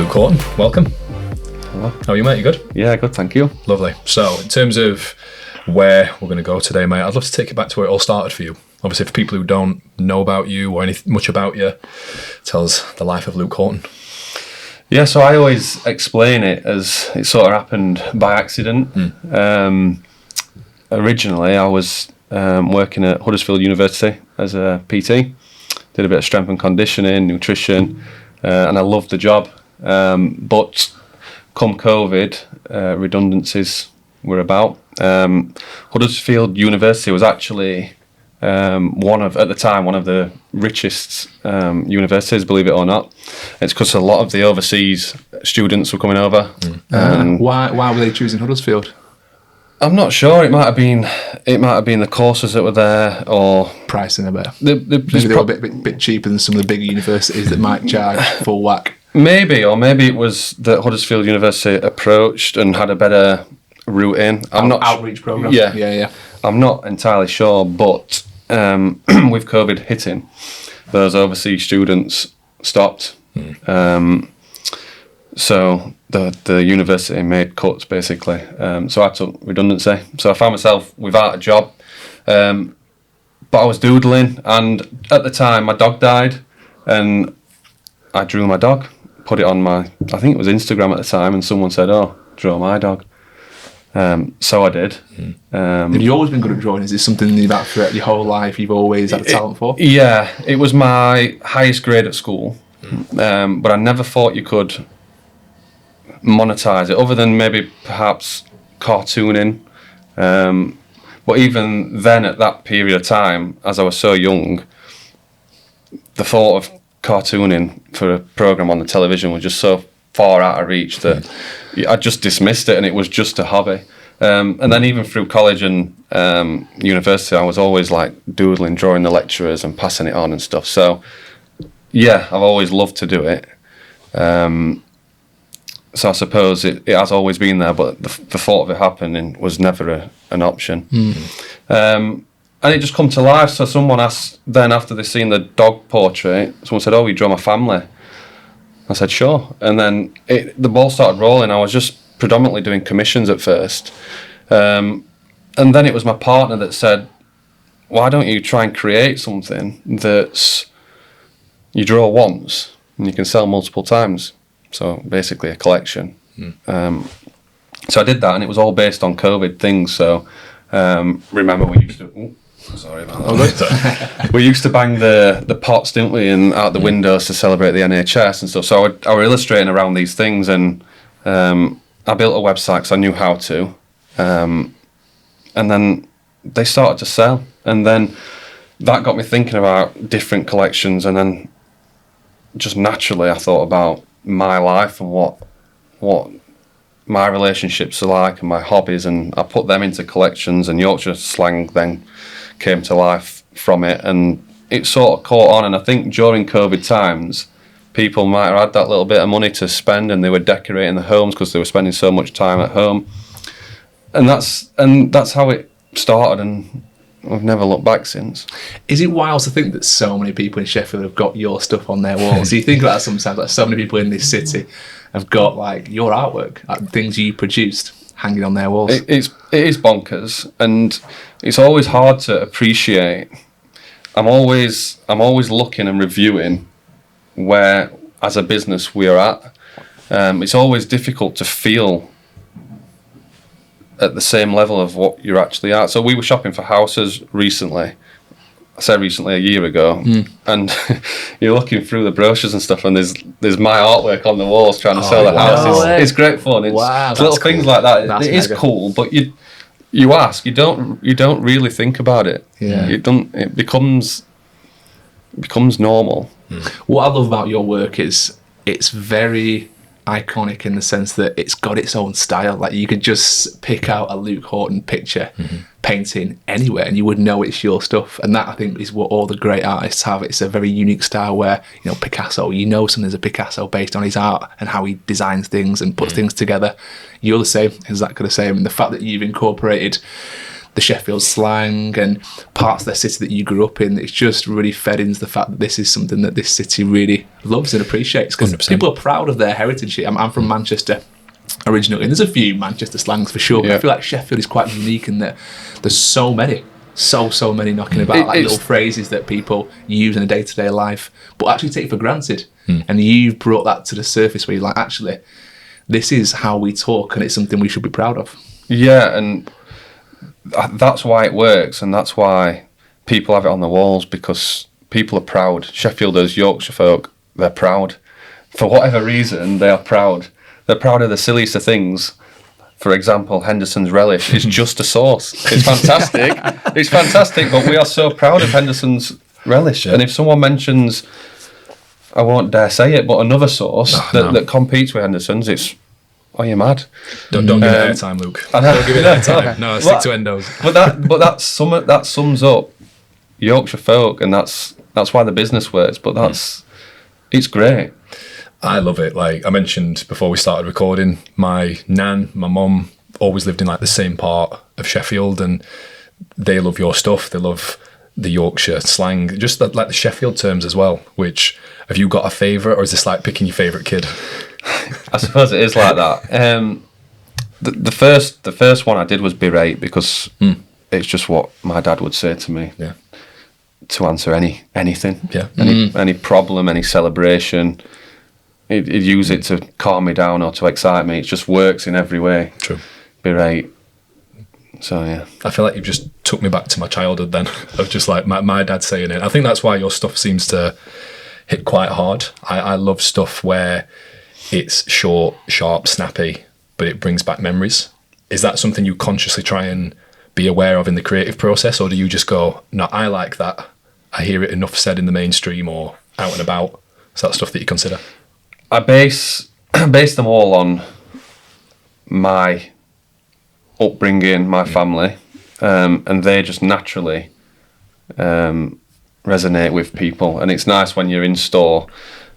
Luke Horton, welcome. Hello. How are you, mate? You good? Yeah, good, thank you. Lovely. So, in terms of where we're going to go today, mate, I'd love to take you back to where it all started for you. Obviously, for people who don't know about you or much about you, tell us the life of Luke Horton. Yeah, so I always explain it as it sort of happened by accident. Originally, I was working at Huddersfield University as a PT. Did a bit of strength and conditioning, nutrition, and I loved the job. But come COVID, redundancies were about. Huddersfield University was actually one of the richest universities, believe it or not. It's because a lot of the overseas students were coming over. Why were they choosing Huddersfield? I'm not sure. It might have been the courses that were there, or Pricing a bit. Maybe They were a bit cheaper than some of the bigger universities that might charge full whack. Maybe it was that Huddersfield University approached and had a better route in. Outreach program. Yeah. I'm not entirely sure, but with COVID hitting, those overseas students stopped. So the university made cuts, basically. So I took redundancy. So I found myself without a job. But I was doodling, and at the time my dog died, and I drew my dog, put it on I think it was Instagram at the time, and someone said, "Oh, draw my dog." So I did. Have you always been good at drawing? Is this something you've had throughout your whole life you've always had a talent for? Yeah, it was my highest grade at school, but I never thought you could monetize it, other than maybe perhaps cartooning. But even then, at that period of time, as I was so young, the thought of cartooning for a program on the television was just so far out of reach that I just dismissed it, and it was just a hobby. And then even through college and university, I was always like doodling, drawing the lecturers and passing it on and stuff. So yeah, I've always loved to do it. So I suppose it has always been there, but the thought of it happening was never an option. And it just come to life. So someone asked, then after they seen the dog portrait, someone said, "Oh, you draw my family?" I said, "Sure." And then the ball started rolling. I was just predominantly doing commissions at first. And then it was my partner that said, "Why don't you try and create something that's you draw once and you can sell multiple times?" So basically a collection. So I did that, and it was all based on COVID things. So remember we used to... sorry about that. We used to bang the pots, didn't we, and out the windows to celebrate the NHS and stuff. So I was illustrating around these things, and I built a website because I knew how to. And then they started to sell. And then that got me thinking about different collections, and then just naturally I thought about my life and what my relationships are like and my hobbies, and I put them into collections, and Yorkshire slang then came to life from it, and it sort of caught on. And I think during COVID times, people might have had that little bit of money to spend, and they were decorating the homes because they were spending so much time at home, and that's how it started, and I've never looked back since. Is it wild to think that so many people in Sheffield have got your stuff on their walls? So you think about that sometimes, like so many people in this city have got like your artwork, like things you produced, hanging on their walls. It is bonkers, and it's always hard to appreciate. I'm always looking and reviewing where, as a business, we are at. It's always difficult to feel at the same level of what you're actually at. So we were shopping for houses recently. I say recently, a year ago, and you're looking through the brochures and stuff, and there's my artwork on the walls trying to sell the houses. It's great fun. It's little things like that. That's it is cool, but you ask, you don't really think about it. Yeah, it becomes normal. What I love about your work is it's very iconic in the sense that it's got its own style. Like you could just pick out a Luke Horton picture painting anywhere and you would know it's your stuff, and that I think is what all the great artists have. It's a very unique style where, you know, Picasso, you know something's a Picasso based on his art and how he designs things and puts things together. You're the same, exactly the same, and the fact that you've incorporated the Sheffield slang and parts of the city that you grew up in. It's just really fed into the fact that this is something that this city really loves and appreciates, because people are proud of their heritage. I'm from Manchester originally, and there's a few Manchester slangs for sure, but I feel like Sheffield is quite unique in that there's so many knocking about, like little phrases that people use in a day-to-day life but actually take for granted. And you've brought that to the surface where you're like, actually, this is how we talk and it's something we should be proud of. Yeah, and that's why it works, and that's why people have it on the walls, because people are proud. Sheffielders, Yorkshire folk, they're proud. For whatever reason, they are proud. They're proud of the silliest of things. For example, Henderson's relish is just a sauce. It's fantastic. It's fantastic, but we are so proud of Henderson's relish. And if someone mentions, I won't dare say it, but another sauce that competes with Henderson's, it's, oh, you're mad. Don't give it airtime, Luke. Don't give it airtime. No, stick to endos. But that sums up Yorkshire folk, and that's why the business works. But it's great. I love it. Like I mentioned before we started recording, my nan, my mum always lived in like the same part of Sheffield, and they love your stuff. They love the Yorkshire slang, just like the Sheffield terms as well. Which, have you got a favourite, or is this like picking your favourite kid? I suppose it is like that. The first one I did was be Reyt, because it's just what my dad would say to me. Yeah. To answer anything. Yeah. Any problem, any celebration. He'd use it to calm me down or to excite me. It just works in every way. True. Be Reyt. So, yeah. I feel like you've just took me back to my childhood then, of just like my dad saying it. I think that's why your stuff seems to hit quite hard. I love stuff where it's short, sharp, snappy, but it brings back memories. Is that something you consciously try and be aware of in the creative process, or do you just go, no, I like that, I hear it enough said in the mainstream or out and about? Is that stuff that you consider? I base them all on my upbringing, my family, and they just naturally resonate with people. And it's nice when you're in store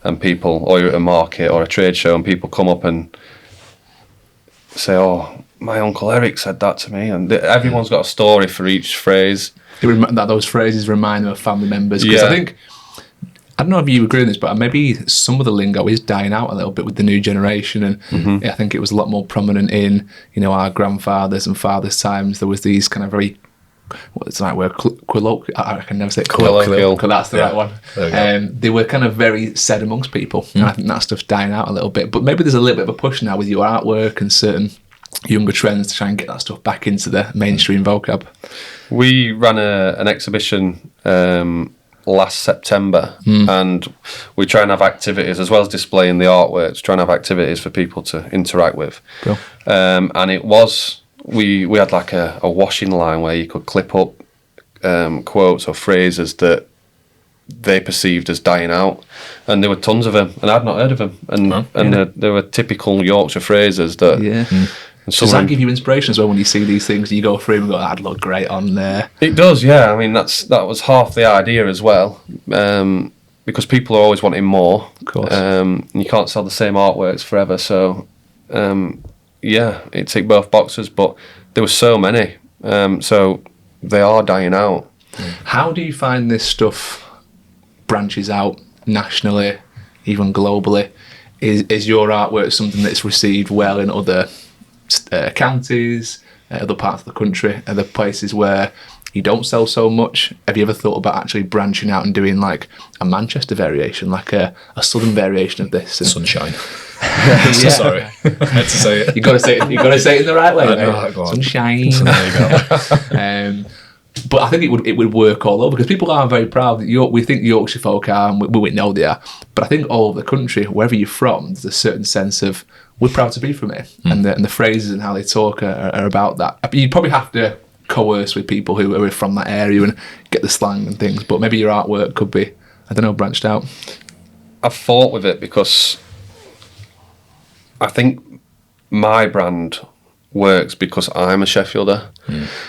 and people, or you're at a market or a trade show, and people come up and say, "Oh, my Uncle Eric said that to me," and everyone's got a story for each phrase. That those phrases remind them of family members. Because I don't know if you agree with this, but maybe some of the lingo is dying out a little bit with the new generation, and I think it was a lot more prominent in, our grandfathers and fathers' times. There was these kind of very, what's the right word, colloquial. I can never say it. Colloquial. That's the right one. They were kind of very said amongst people, and I think that stuff's dying out a little bit. But maybe there's a little bit of a push now with your artwork and certain younger trends to try and get that stuff back into the mainstream vocab. We ran an exhibition last September, and we try and have activities, as well as displaying the artworks, try and have activities for people to interact with. Cool. And it was, we had like a washing line where you could clip up quotes or phrases that they perceived as dying out, and there were tons of them, and I'd not heard of them, and they were typical Yorkshire phrases that Does that give you inspiration as well when you see these things? You go through and go, that'd look great on there. It does, yeah. I mean, that was half the idea as well, because people are always wanting more. Of course. You can't sell the same artworks forever, so it ticked both boxes, but there were so many, so they are dying out. How do you find this stuff branches out nationally, even globally? Is your artwork something that's received well in other counties, other parts of the country, other places where you don't sell so much? Have you ever thought about actually branching out and doing like a Manchester variation, like a southern variation of this? Sunshine. Sorry, I had to say it. You got to say it in the right way. Sunshine. There you go. But I think it would work all over, because people are very proud. We think Yorkshire folk are, and we know they are. But I think all over the country, wherever you're from, there's a certain sense of, we're proud to be from here. And the phrases and how they talk are about that. You'd probably have to coerce with people who are from that area and get the slang and things. But maybe your artwork could be, I don't know, branched out. I've fought with it because I think my brand works because I'm a Sheffielder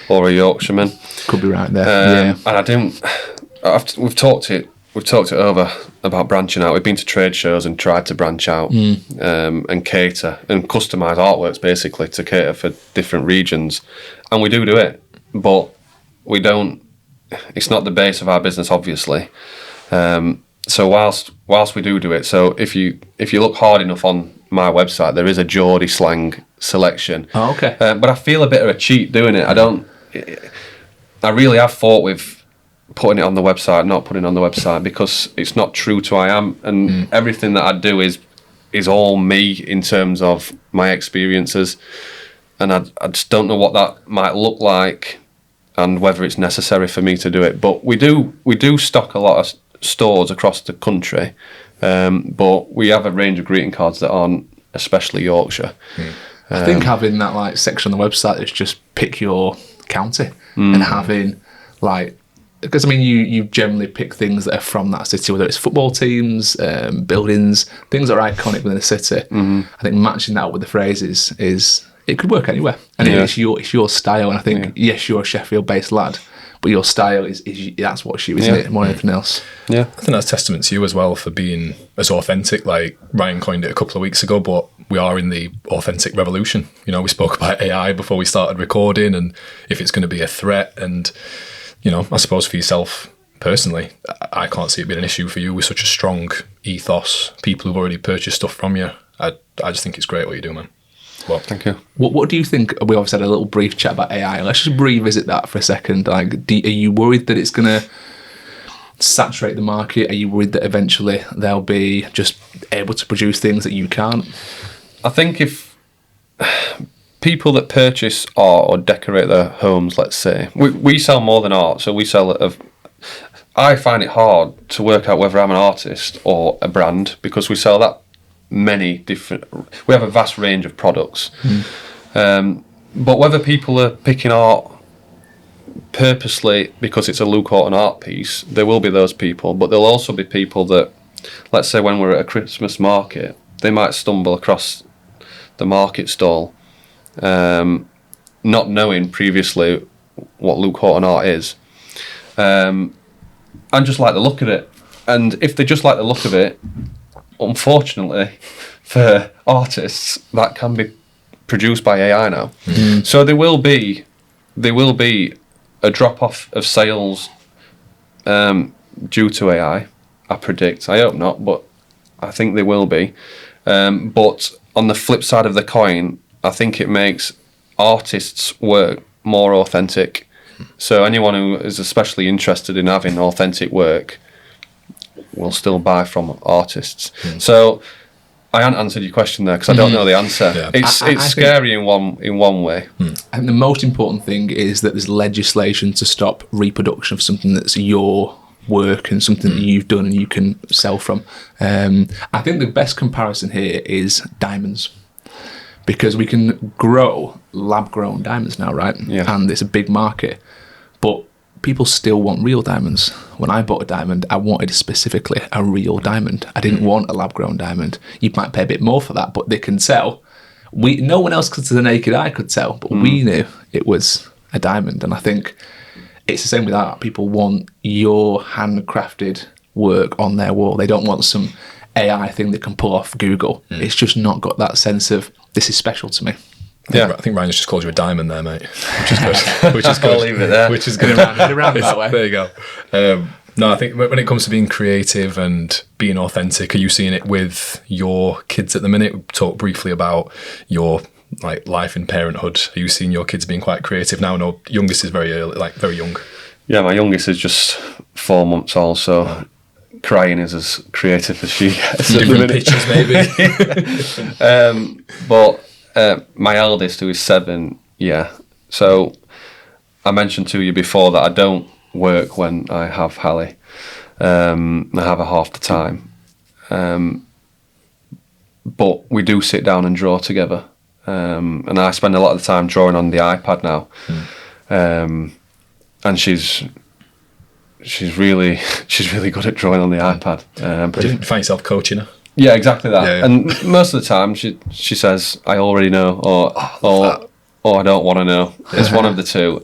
or a Yorkshireman. Could be right there. And I don't. We've talked it over about branching out. We've been to trade shows and tried to branch out and cater and customise artworks basically to cater for different regions, and we do it. but we don't. It's not the base of our business, obviously. So whilst we do it, so if you look hard enough on my website, there is a Geordie slang selection. Oh, okay. But I feel a bit of a cheat doing it. I really have fought with putting it on the website, not putting it on the website, because it's not true to who I am, and everything that I do is all me in terms of my experiences, and I just don't know what that might look like and whether it's necessary for me to do it. But we do stock a lot of stores across the country, but we have a range of greeting cards that aren't especially Yorkshire. I think having that like section on the website that's just pick your county, and having like, because I mean you generally pick things that are from that city, whether it's football teams, buildings, things that are iconic within the city. I think matching that up with the phrases is it could work anywhere, and it's your style. And I think yes, you're a Sheffield based lad, but your style is that's what's you, isn't it, more than anything else? Yeah, I think that's testament to you as well for being as authentic. Like Ryan coined it a couple of weeks ago, but we are in the authentic revolution. You know, we spoke about AI before we started recording, and if it's going to be a threat, and you know, I suppose for yourself personally, I can't see it being an issue for you with such a strong ethos. People who've already purchased stuff from you, I just think it's great what you do, man. Well, thank you. What do you think? We obviously had a little brief chat about AI. Let's just revisit that for a second. Like, are you worried that it's going to saturate the market? Are you worried that eventually they'll be just able to produce things that you can't? I think if people that purchase art or decorate their homes, let's say, we sell more than art, so we sell I find it hard to work out whether I'm an artist or a brand, because we sell that many different. We have a vast range of products, but whether people are picking art purposely because it's a Luke Horton art piece, there will be those people, but there'll also be people that, let's say when we're at a Christmas market, they might stumble across the market stall, not knowing previously what Luke Horton art is, and just like the look of it. And if they just like the look of it, unfortunately for artists, that can be produced by AI now. So there will be a drop off of sales due to AI. I predict. I hope not, but I think there will be. But on the flip side of the coin, I think it makes artists' work more authentic. So anyone who is especially interested in having authentic work will still buy from artists. So I haven't answered your question there because I don't know the answer. Yeah. It's scary in one way. And the most important thing is that there's legislation to stop reproduction of something that's your work and something that you've done and you can sell from. I think the best comparison here is diamonds, because we can grow lab-grown diamonds now, right? Yeah. And it's a big market, but people still want real diamonds. When I bought a diamond, I wanted specifically a real diamond. I didn't want a lab-grown diamond. You might pay a bit more for that, but they can tell. No one else to the naked eye could tell, but we knew it was a diamond. And I think it's the same with art. People want your handcrafted work on their wall. They don't want some AI thing that can pull off Google. It's just not got that sense of, this is special to me. I think Ryan's just called you a diamond there, mate. Which is good. Which is good. I'll leave it there. Which is good. around that way. There you go. No, I think when it comes to being creative and being authentic, are you seeing it with your kids at the minute? We talked briefly about your life in parenthood. Are you seeing your kids being quite creative now? No, youngest is very early, very young. Yeah, my youngest is just 4 months old, so crying is as creative as she gets. Different pictures, maybe. But my eldest, who is 7, so I mentioned to you before that I don't work when I have Hallie. I have her half the time. But we do sit down and draw together. And I spend a lot of the time drawing on the iPad now. And she's really good at drawing on the iPad. But you find yourself coaching her? Yeah, exactly that. Yeah. And most of the time she says, I already know, or I don't want to know. It's one of the two.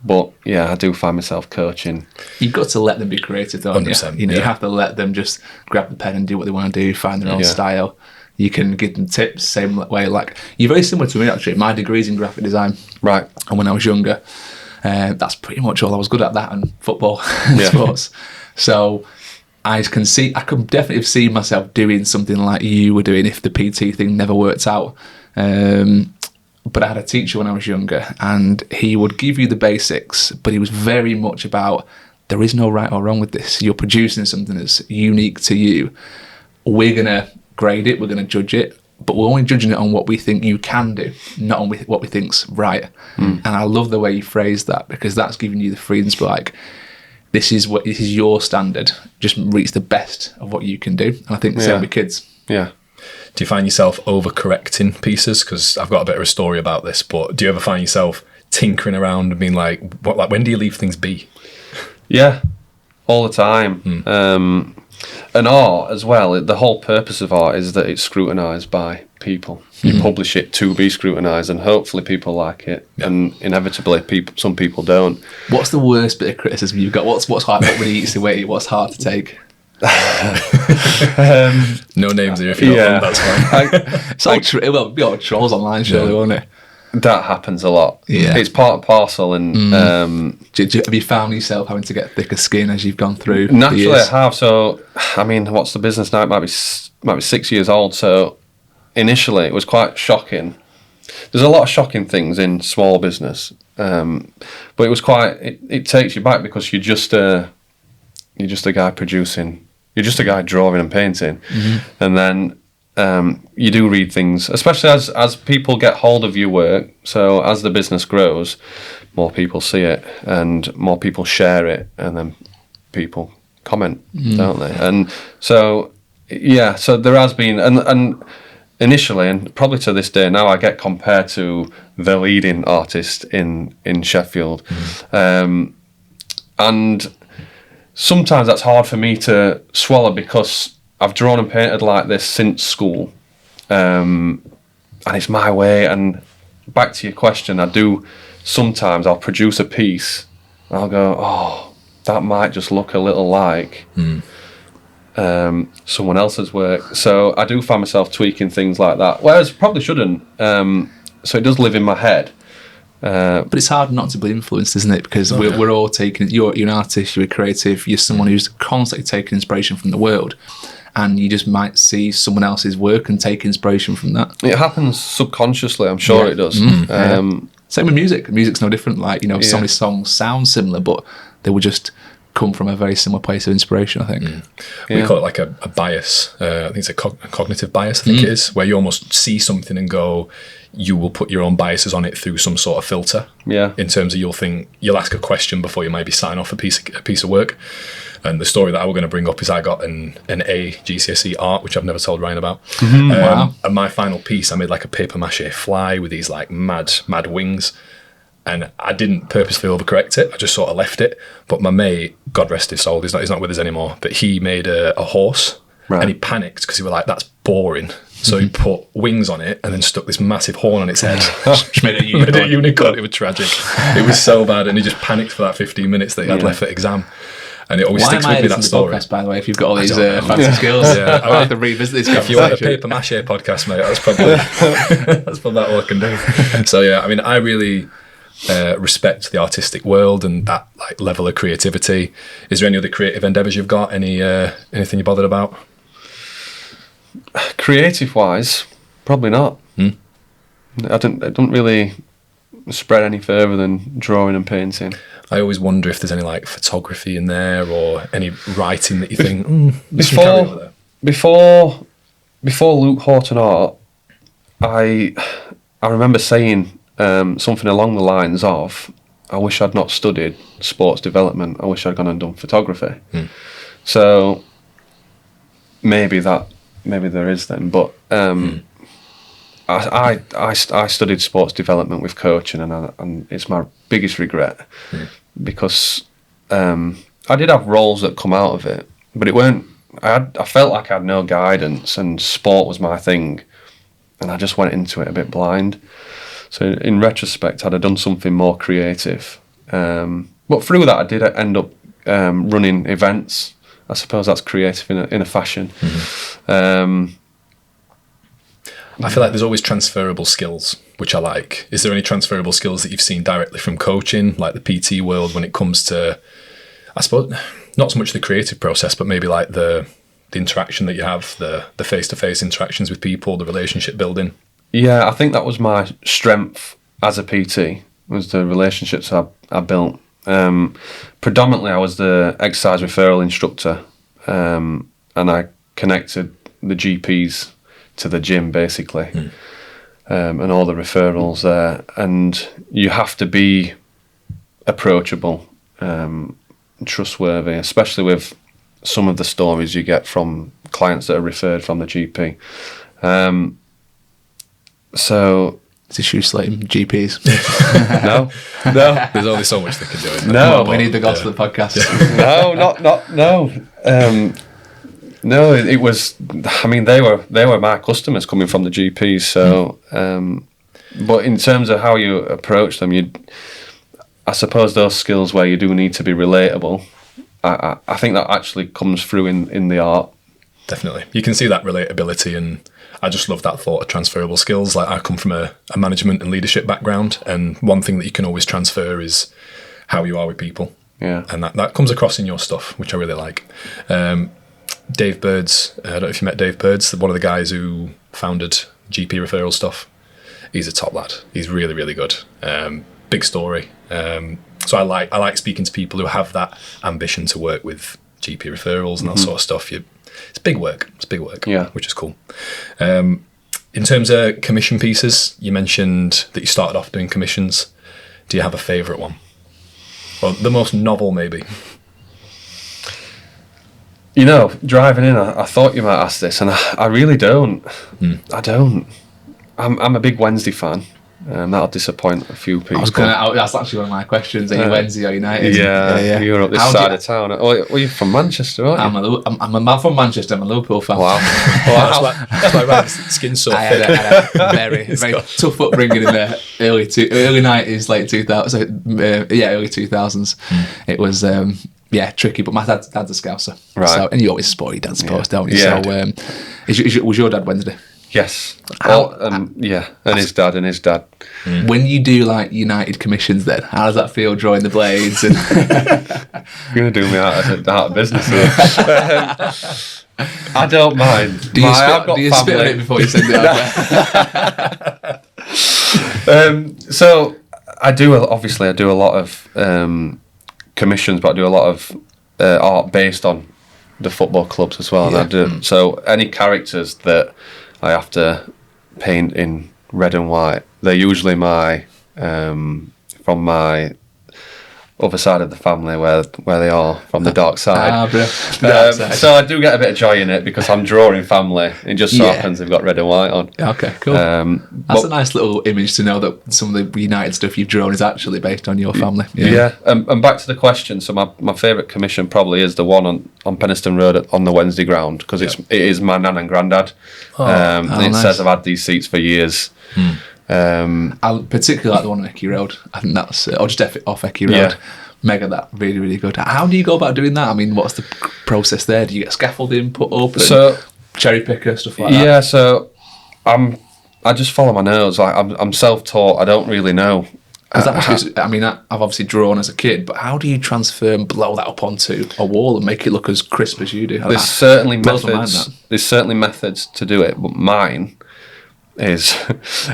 But yeah, I do find myself coaching. You've got to let them be creative, don't 100%, you? You have to let them just grab the pen and do what they want to do, find their own style. You can give them tips, same way. Like, you're very similar to me, actually. My degree's in graphic design. Right. And when I was younger, that's pretty much all I was good at, that and football and sports. So I could definitely see myself doing something like you were doing if the PT thing never worked out. But I had a teacher when I was younger, and he would give you the basics, but he was very much about, there is no right or wrong with this. You're producing something that's unique to you. We're going to grade it, we're going to judge it, but we're only judging it on what we think you can do, not on what we think's right. And I love the way you phrased that, because that's giving you the freedom to be like, this is your standard. Just reach the best of what you can do. And I think the same with kids. Yeah. Do you find yourself overcorrecting pieces? Because I've got a bit of a story about this, but do you ever find yourself tinkering around and being like, when do you leave things be? Yeah, all the time. And art as well, the whole purpose of art is that it's scrutinised by people. You publish it to be scrutinised, and hopefully people like it. And inevitably, some people don't. What's the worst bit of criticism you've got? What's hard? What really eats away? What's hard to take? No names here if you don't want, that's fine. It's like trolls online, surely, won't it? That happens a lot. Yeah. It's part and parcel. And have you found yourself having to get thicker skin as you've gone through? Naturally, I have. So, I mean, what's the business now? It might be 6 years old. So, initially, it was quite shocking. There's a lot of shocking things in small business, but it was quite. It takes you back, because you're just a guy producing. You're just a guy drawing and painting, and then you do read things, especially as people get hold of your work. So as the business grows, more people see it and more people share it, and then people comment, don't they? And so, so there has been, and initially, and probably to this day now, I get compared to the leading artist in Sheffield. And sometimes that's hard for me to swallow, because I've drawn and painted like this since school, and it's my way. And back to your question, sometimes I'll produce a piece and I'll go, oh, that might just look a little like someone else's work. So I do find myself tweaking things like that, whereas probably shouldn't. So it does live in my head. But it's hard not to be influenced, isn't it? Because we're all taking. You're an artist. You're a creative. You're someone who's constantly taking inspiration from the world, and you just might see someone else's work and take inspiration from that. It happens subconsciously. I'm sure it does. Same with music. Music's no different. Like, so many songs sound similar, but they would just come from a very similar place of inspiration, I think. We call it like a bias. I think it's a cognitive bias, I think it is, where you almost see something and go, you will put your own biases on it through some sort of filter. Yeah. In terms of you'll ask a question before you maybe sign off a piece of work. And the story that I was going to bring up is I got an A GCSE art, which I've never told Ryan about. Wow. And my final piece, I made like a paper mache fly with these like mad wings. And I didn't purposely overcorrect it. I just sort of left it. But my mate, God rest his soul, he's not with us anymore, but he made a horse. Right. And he panicked because he was like, that's boring. So he put wings on it and then stuck this massive horn on its head. Just made a unicorn. It was tragic. It was so bad. And he just panicked for that 15 minutes that he had left for exam. And it always sticks with me, that story. Podcast, by the way, if you've got all these fancy skills. Yeah. I have to revisit this. If you want a paper mache podcast, mate, that's probably all I can do. So yeah, I mean, I really respect the artistic world and that like level of creativity. Is there any other creative endeavours you've got? Anything you're bothered about? Creative wise, probably not. I don't really spread any further than drawing and painting. I always wonder if there's any like photography in there or any writing that you think before Luke Horton art, I remember saying something along the lines of, I wish I'd not studied sports development. I wish I'd gone and done photography. So maybe there is then, but I studied sports development with coaching, and it's my biggest regret because I did have roles that come out of it, but it weren't. I felt like I had no guidance, and sport was my thing, and I just went into it a bit blind. So in retrospect, I'd have done something more creative, but through that I did end up running events. I suppose that's creative in a fashion. I feel like there's always transferable skills, which I like. Is there any transferable skills that you've seen directly from coaching, like the PT world, when it comes to, I suppose, not so much the creative process, but maybe like the interaction that you have, the face-to-face interactions with people, the relationship building? Yeah, I think that was my strength as a PT, was the relationships I built. Predominantly, I was the exercise referral instructor, and I connected the GPs to the gym, basically, and all the referrals there. And you have to be approachable, trustworthy, especially with some of the stories you get from clients that are referred from the GP. So... Is this you slating GPs? No. There's only so much they can do. Isn't No. We need the gods of the podcast. No, it was. I mean, they were my customers coming from the GPs. So, but in terms of how you approach them, I suppose those skills where you do need to be relatable, I think that actually comes through in the art. Definitely, you can see that relatability, and I just love that thought of transferable skills. Like, I come from a management and leadership background, and one thing that you can always transfer is how you are with people. Yeah, and that comes across in your stuff, which I really like. Dave Birds, I don't know if you met Dave Birds, one of the guys who founded GP referral stuff. He's a top lad. He's really, really good. Big story. So I like speaking to people who have that ambition to work with GP referrals and that sort of stuff. It's big work. Yeah, which is cool. In terms of commission pieces, you mentioned that you started off doing commissions. Do you have a favourite one? Well, the most novel, maybe. You know, driving in, I thought you might ask this, and I really don't. I don't. I'm a big Wednesday fan. That'll disappoint a few people. That's actually one of my questions. Are you Wednesday or United? Yeah. You're up this side of town. Well, you're from Manchester, aren't you? I'm a man from Manchester. I'm a Liverpool fan. Wow. That's why my skin's so thick. I had a very tough upbringing in the early 90s, late 2000s. Early 2000s. It was tricky. But my dad's a Scouser, right? So, and you always support your dad, don't you? Yeah. So, was your dad Wednesday? Yes. And his dad. When you do like United commissions, then how does that feel drawing the blades? And you're gonna do me out of business here. I don't mind. Do you spit on it before you send it out? So I do a lot of commissions, but I do a lot of art based on the football clubs as well. And I do so any characters that I have to paint in red and white, they're usually from my other side of the family where they are from the dark side. So I do get a bit of joy in it because I'm drawing family. It just so happens they've got red and white on. Okay, cool. That's a nice little image to know that some of the United stuff you've drawn is actually based on your family. Yeah. And back to the question. So my favourite commission probably is the one on Penistone Road on the Wednesday ground because it is my nan and granddad. And it says I've had these seats for years. I particularly like the one on Ecky Road. I think that's or just off Ecky Road. Mega, that really, really good. How do you go about doing that? I mean, what's the process there? Do you get scaffolding put up and so cherry picker stuff like that? Yeah, so I just follow my nose. Like I'm self-taught. I don't really know. I've obviously drawn as a kid, but how do you transfer and blow that up onto a wall and make it look as crisp as you do? There's certainly methods. There's certainly methods to do it, but mine is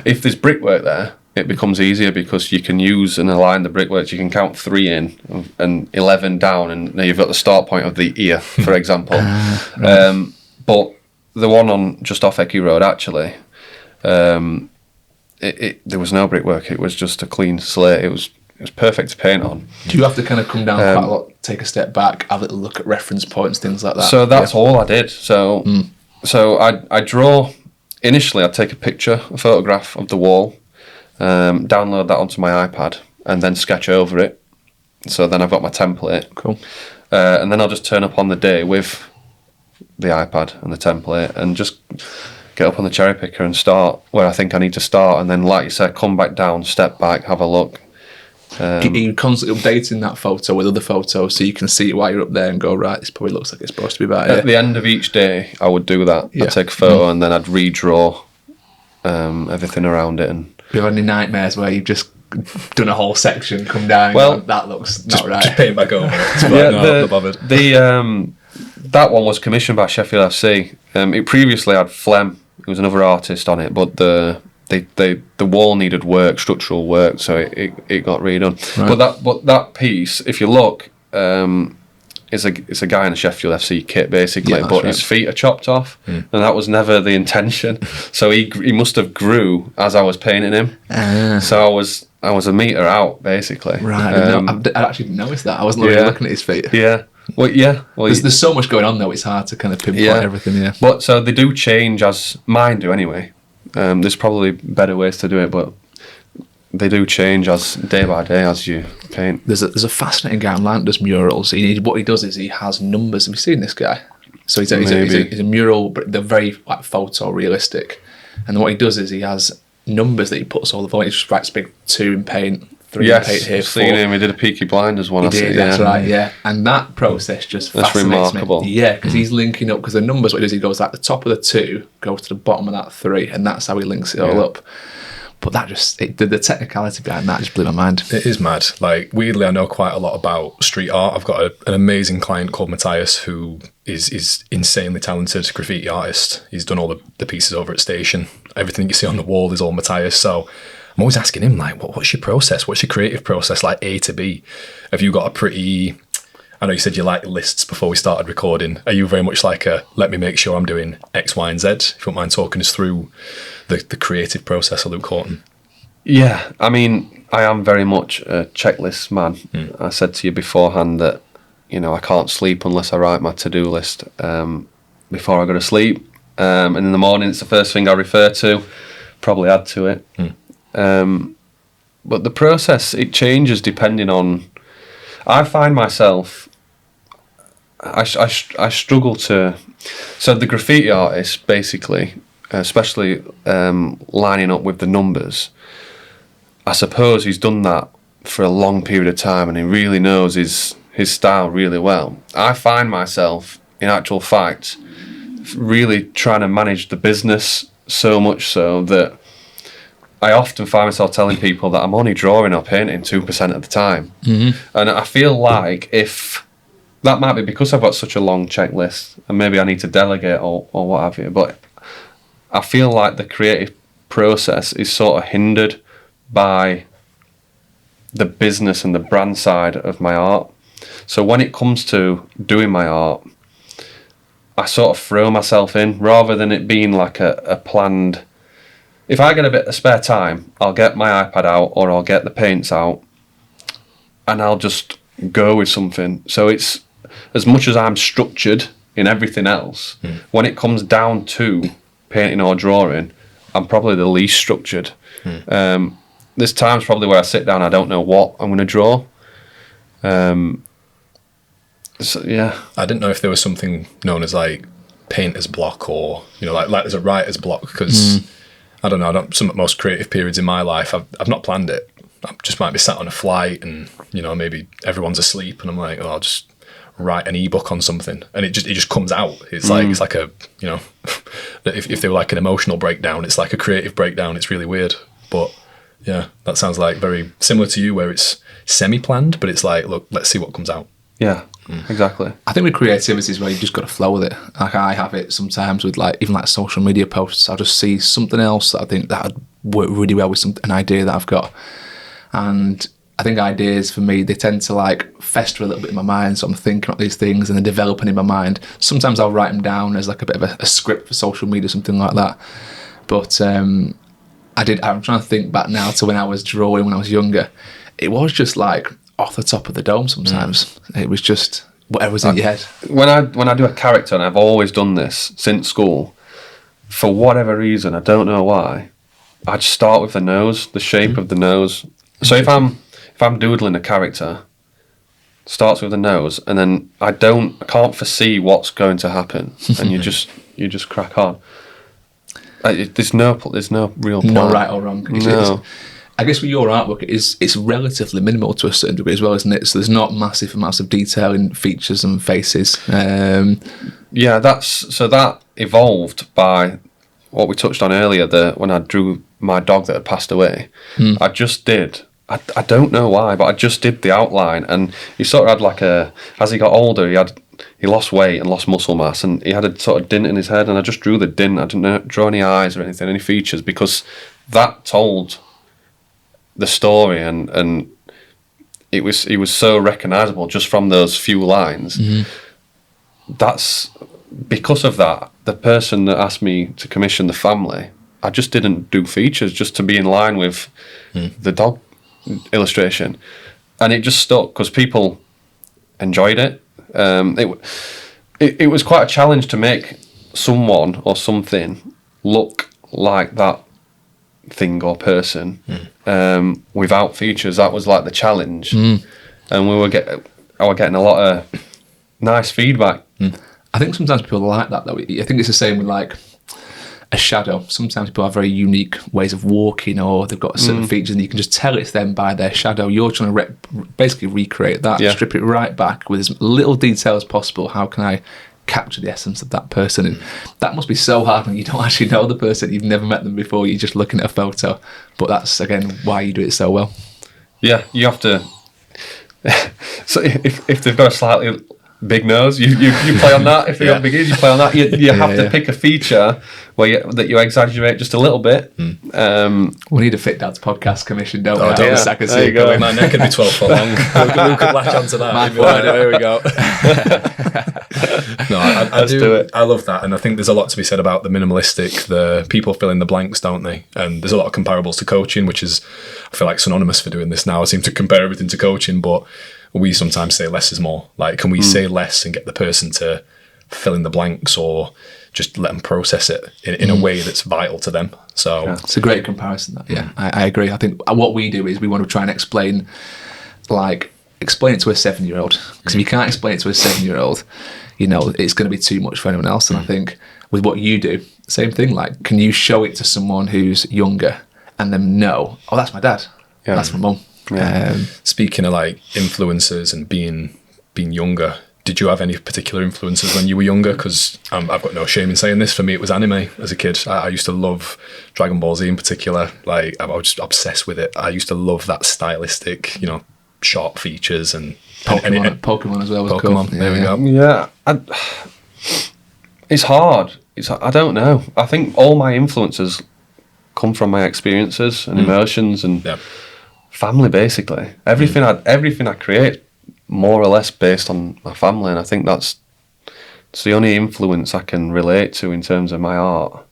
if there's brickwork there, it becomes easier because you can use and align the brickwork. You can count 3 in and 11 down, and now you've got the start point of the ear, for example. Right. But the one on just off Ecky Road, actually, there was no brickwork. It was just a clean slate. It was perfect to paint on. Do you have to kind of come down quite a lot, take a step back, have a little look at reference points, things like that? So that's all I did. So I draw. Initially, I'd take a photograph of the wall, download that onto my iPad, and then sketch over it. So then I've got my template. Cool. And then I'll just turn up on the day with the iPad and the template and just get up on the cherry picker and start where I think I need to start. And then, like you said, come back down, step back, have a look. Are you constantly updating that photo with other photos so you can see it while you're up there and go, right, this probably looks like it's supposed to be better? At the end of each day, I would do that. I'd take a photo and then I'd redraw everything around it. And Do you have any nightmares where you've just done a whole section, come down, Well, and that looks not right? Just paint back over it. It's like, yeah, no, not bothered. that one was commissioned by Sheffield FC. It previously had Flem, who was another artist on it, but the wall needed work, structural work, so it got redone. Right. But that piece, if you look, it's a guy in a Sheffield FC kit basically, Yeah, but his feet are chopped off, and that was never the intention. So he must have grew as I was painting him. So I was a metre out basically. Right, I actually didn't notice that. I wasn't really looking at his feet. Yeah. Well, yeah. Well, there's so much going on though. It's hard to kind of pinpoint everything. Yeah. But so they do change as mine do anyway. There's probably better ways to do it, but they do change as day by day as you paint. There's a fascinating guy online that does murals. What he does is he has numbers. Have you seen this guy? So he's a mural, but they're very like photorealistic. And what he does is he has numbers that he puts all the volume. He just writes big 2 in paint, 3 in paint here. I've seen him. He did a Peaky Blinders one. That's right. Yeah, and that process just fascinates me. Yeah, because he's linking up. Because the numbers, what he does, he goes like the top of the 2 goes to the bottom of that 3, and that's how he links it all up. But that just, the technicality behind that just blew my mind. It is mad. Like, weirdly, I know quite a lot about street art. I've got an amazing client called Matthias who is insanely talented graffiti artist. He's done all the pieces over at Station. Everything you see on the wall is all Matthias. So I'm always asking him, like, what's your process? What's your creative process, like A to B? Have you got a pretty... I know you said you like lists before we started recording. Are you very much like let me make sure I'm doing X, Y, and Z? If you don't mind talking us through the creative process of Luke Horton. Yeah, I mean, I am very much a checklist man. I said to you beforehand that, I can't sleep unless I write my to-do list before I go to sleep. And in the morning, it's the first thing I refer to, probably add to it. But the process, it changes depending on... I find myself... I struggle to... So the graffiti artist, basically, especially lining up with the numbers, I suppose he's done that for a long period of time and he really knows his style really well. I find myself, in actual fact, really trying to manage the business so much so that I often find myself telling people that I'm only drawing or painting 2% of the time. And I feel like if... That might be because I've got such a long checklist and maybe I need to delegate or what have you, but I feel like the creative process is sort of hindered by the business and the brand side of my art. So when it comes to doing my art, I sort of throw myself in rather than it being like a planned... If I get a bit of spare time, I'll get my iPad out or I'll get the paints out and I'll just go with something. So it's... As much as I'm structured in everything else, when it comes down to painting or drawing, I'm probably the least structured. There's times probably where I sit down, I don't know what I'm going to draw. So, yeah. I didn't know if there was something known as like painter's block or, like there's a writer's block because, I don't know, some of the most creative periods in my life, I've not planned it. I just might be sat on a flight and, maybe everyone's asleep and I'm like, I'll just write an ebook on something and it just comes out. It's like a if they were like an emotional breakdown, it's like a creative breakdown. It's really weird, but yeah, that sounds like very similar to you where it's semi-planned, but it's like, look, let's see what comes out. Yeah, exactly. I think with creativity is where you just got to flow with it. Like I have it sometimes with even social media posts. I'll just see something else that I think that would work really well with an idea that I've got, and I think ideas for me, they tend to fester a little bit in my mind. So I'm thinking about these things and they're developing in my mind. Sometimes I'll write them down as like a bit of a script for social media, something like that. But I'm trying to think back now to when I was drawing when I was younger. It was just like off the top of the dome sometimes. It was just whatever was in your head. When I do a character, and I've always done this since school, for whatever reason, I don't know why, I just start with the nose, the shape of the nose. So if I'm doodling a character, starts with the nose, and then I can't foresee what's going to happen, and you just crack on. There's no real plan. No right or wrong. No. I guess with your artwork, it's relatively minimal to a certain degree as well, isn't it? So there's not massive amounts of detail in features and faces. Yeah, that evolved by what we touched on earlier, when I drew my dog that had passed away, I just did. I don't know why, but I just did the outline, and he sort of had as he got older, he lost weight and lost muscle mass, and he had a sort of dint in his head, and I just drew the dint. I didn't draw any eyes or anything, any features, because that told the story, and he was so recognisable just from those few lines. That's because of that. The person that asked me to commission the family, I just didn't do features just to be in line with the dog illustration, and it just stuck because people enjoyed it. It was quite a challenge to make someone or something look like that thing or person without features. That was like the challenge, and I were getting a lot of nice feedback. I think sometimes people like that though. I think it's the same with like a shadow. Sometimes people have very unique ways of walking, or they've got certain features, and you can just tell it's them by their shadow. You're trying to basically recreate that, strip it right back with as little detail as possible. How can I capture the essence of that person? And that must be so hard when you don't actually know the person. You've never met them before. You're just looking at a photo. But that's again why you do it so well. Yeah, you have to. So if they've got a slightly big nose, you play on that. If they got big ears, you play on that. You have to pick a feature that you exaggerate just a little bit. We need a Fit Dads podcast commission, don't we? There you go. My neck could be 12 foot long. We could latch onto that. There we go. No, I do it. I love that, and I think there's a lot to be said about the minimalistic. The people fill in the blanks, don't they? And there's a lot of comparables to coaching, which is, I feel like, synonymous for doing this now. I seem to compare everything to coaching, but we sometimes say less is more. Like, can we say less and get the person to fill in the blanks, or just let them process it in a way that's vital to them? So it's a great comparison. That I agree. I think what we do is we want to try and explain it to a 7-year-old, because if you can't explain it to a 7-year-old, it's going to be too much for anyone else. And I think with what you do, same thing. Like, can you show it to someone who's younger and them know, oh, that's my dad, that's my mum. Speaking of like influences and being younger, did you have any particular influences when you were younger? Because I've got no shame in saying this. For me, it was anime as a kid. I used to love Dragon Ball Z in particular. Like, I was just obsessed with it. I used to love that stylistic, sharp features, and Pokemon as well was Pokemon. Cool. There we go. Yeah, it's hard. I don't know. I think all my influences come from my experiences and emotions and family. Basically, everything I create, more or less based on my family, and I think it's the only influence I can relate to in terms of my art.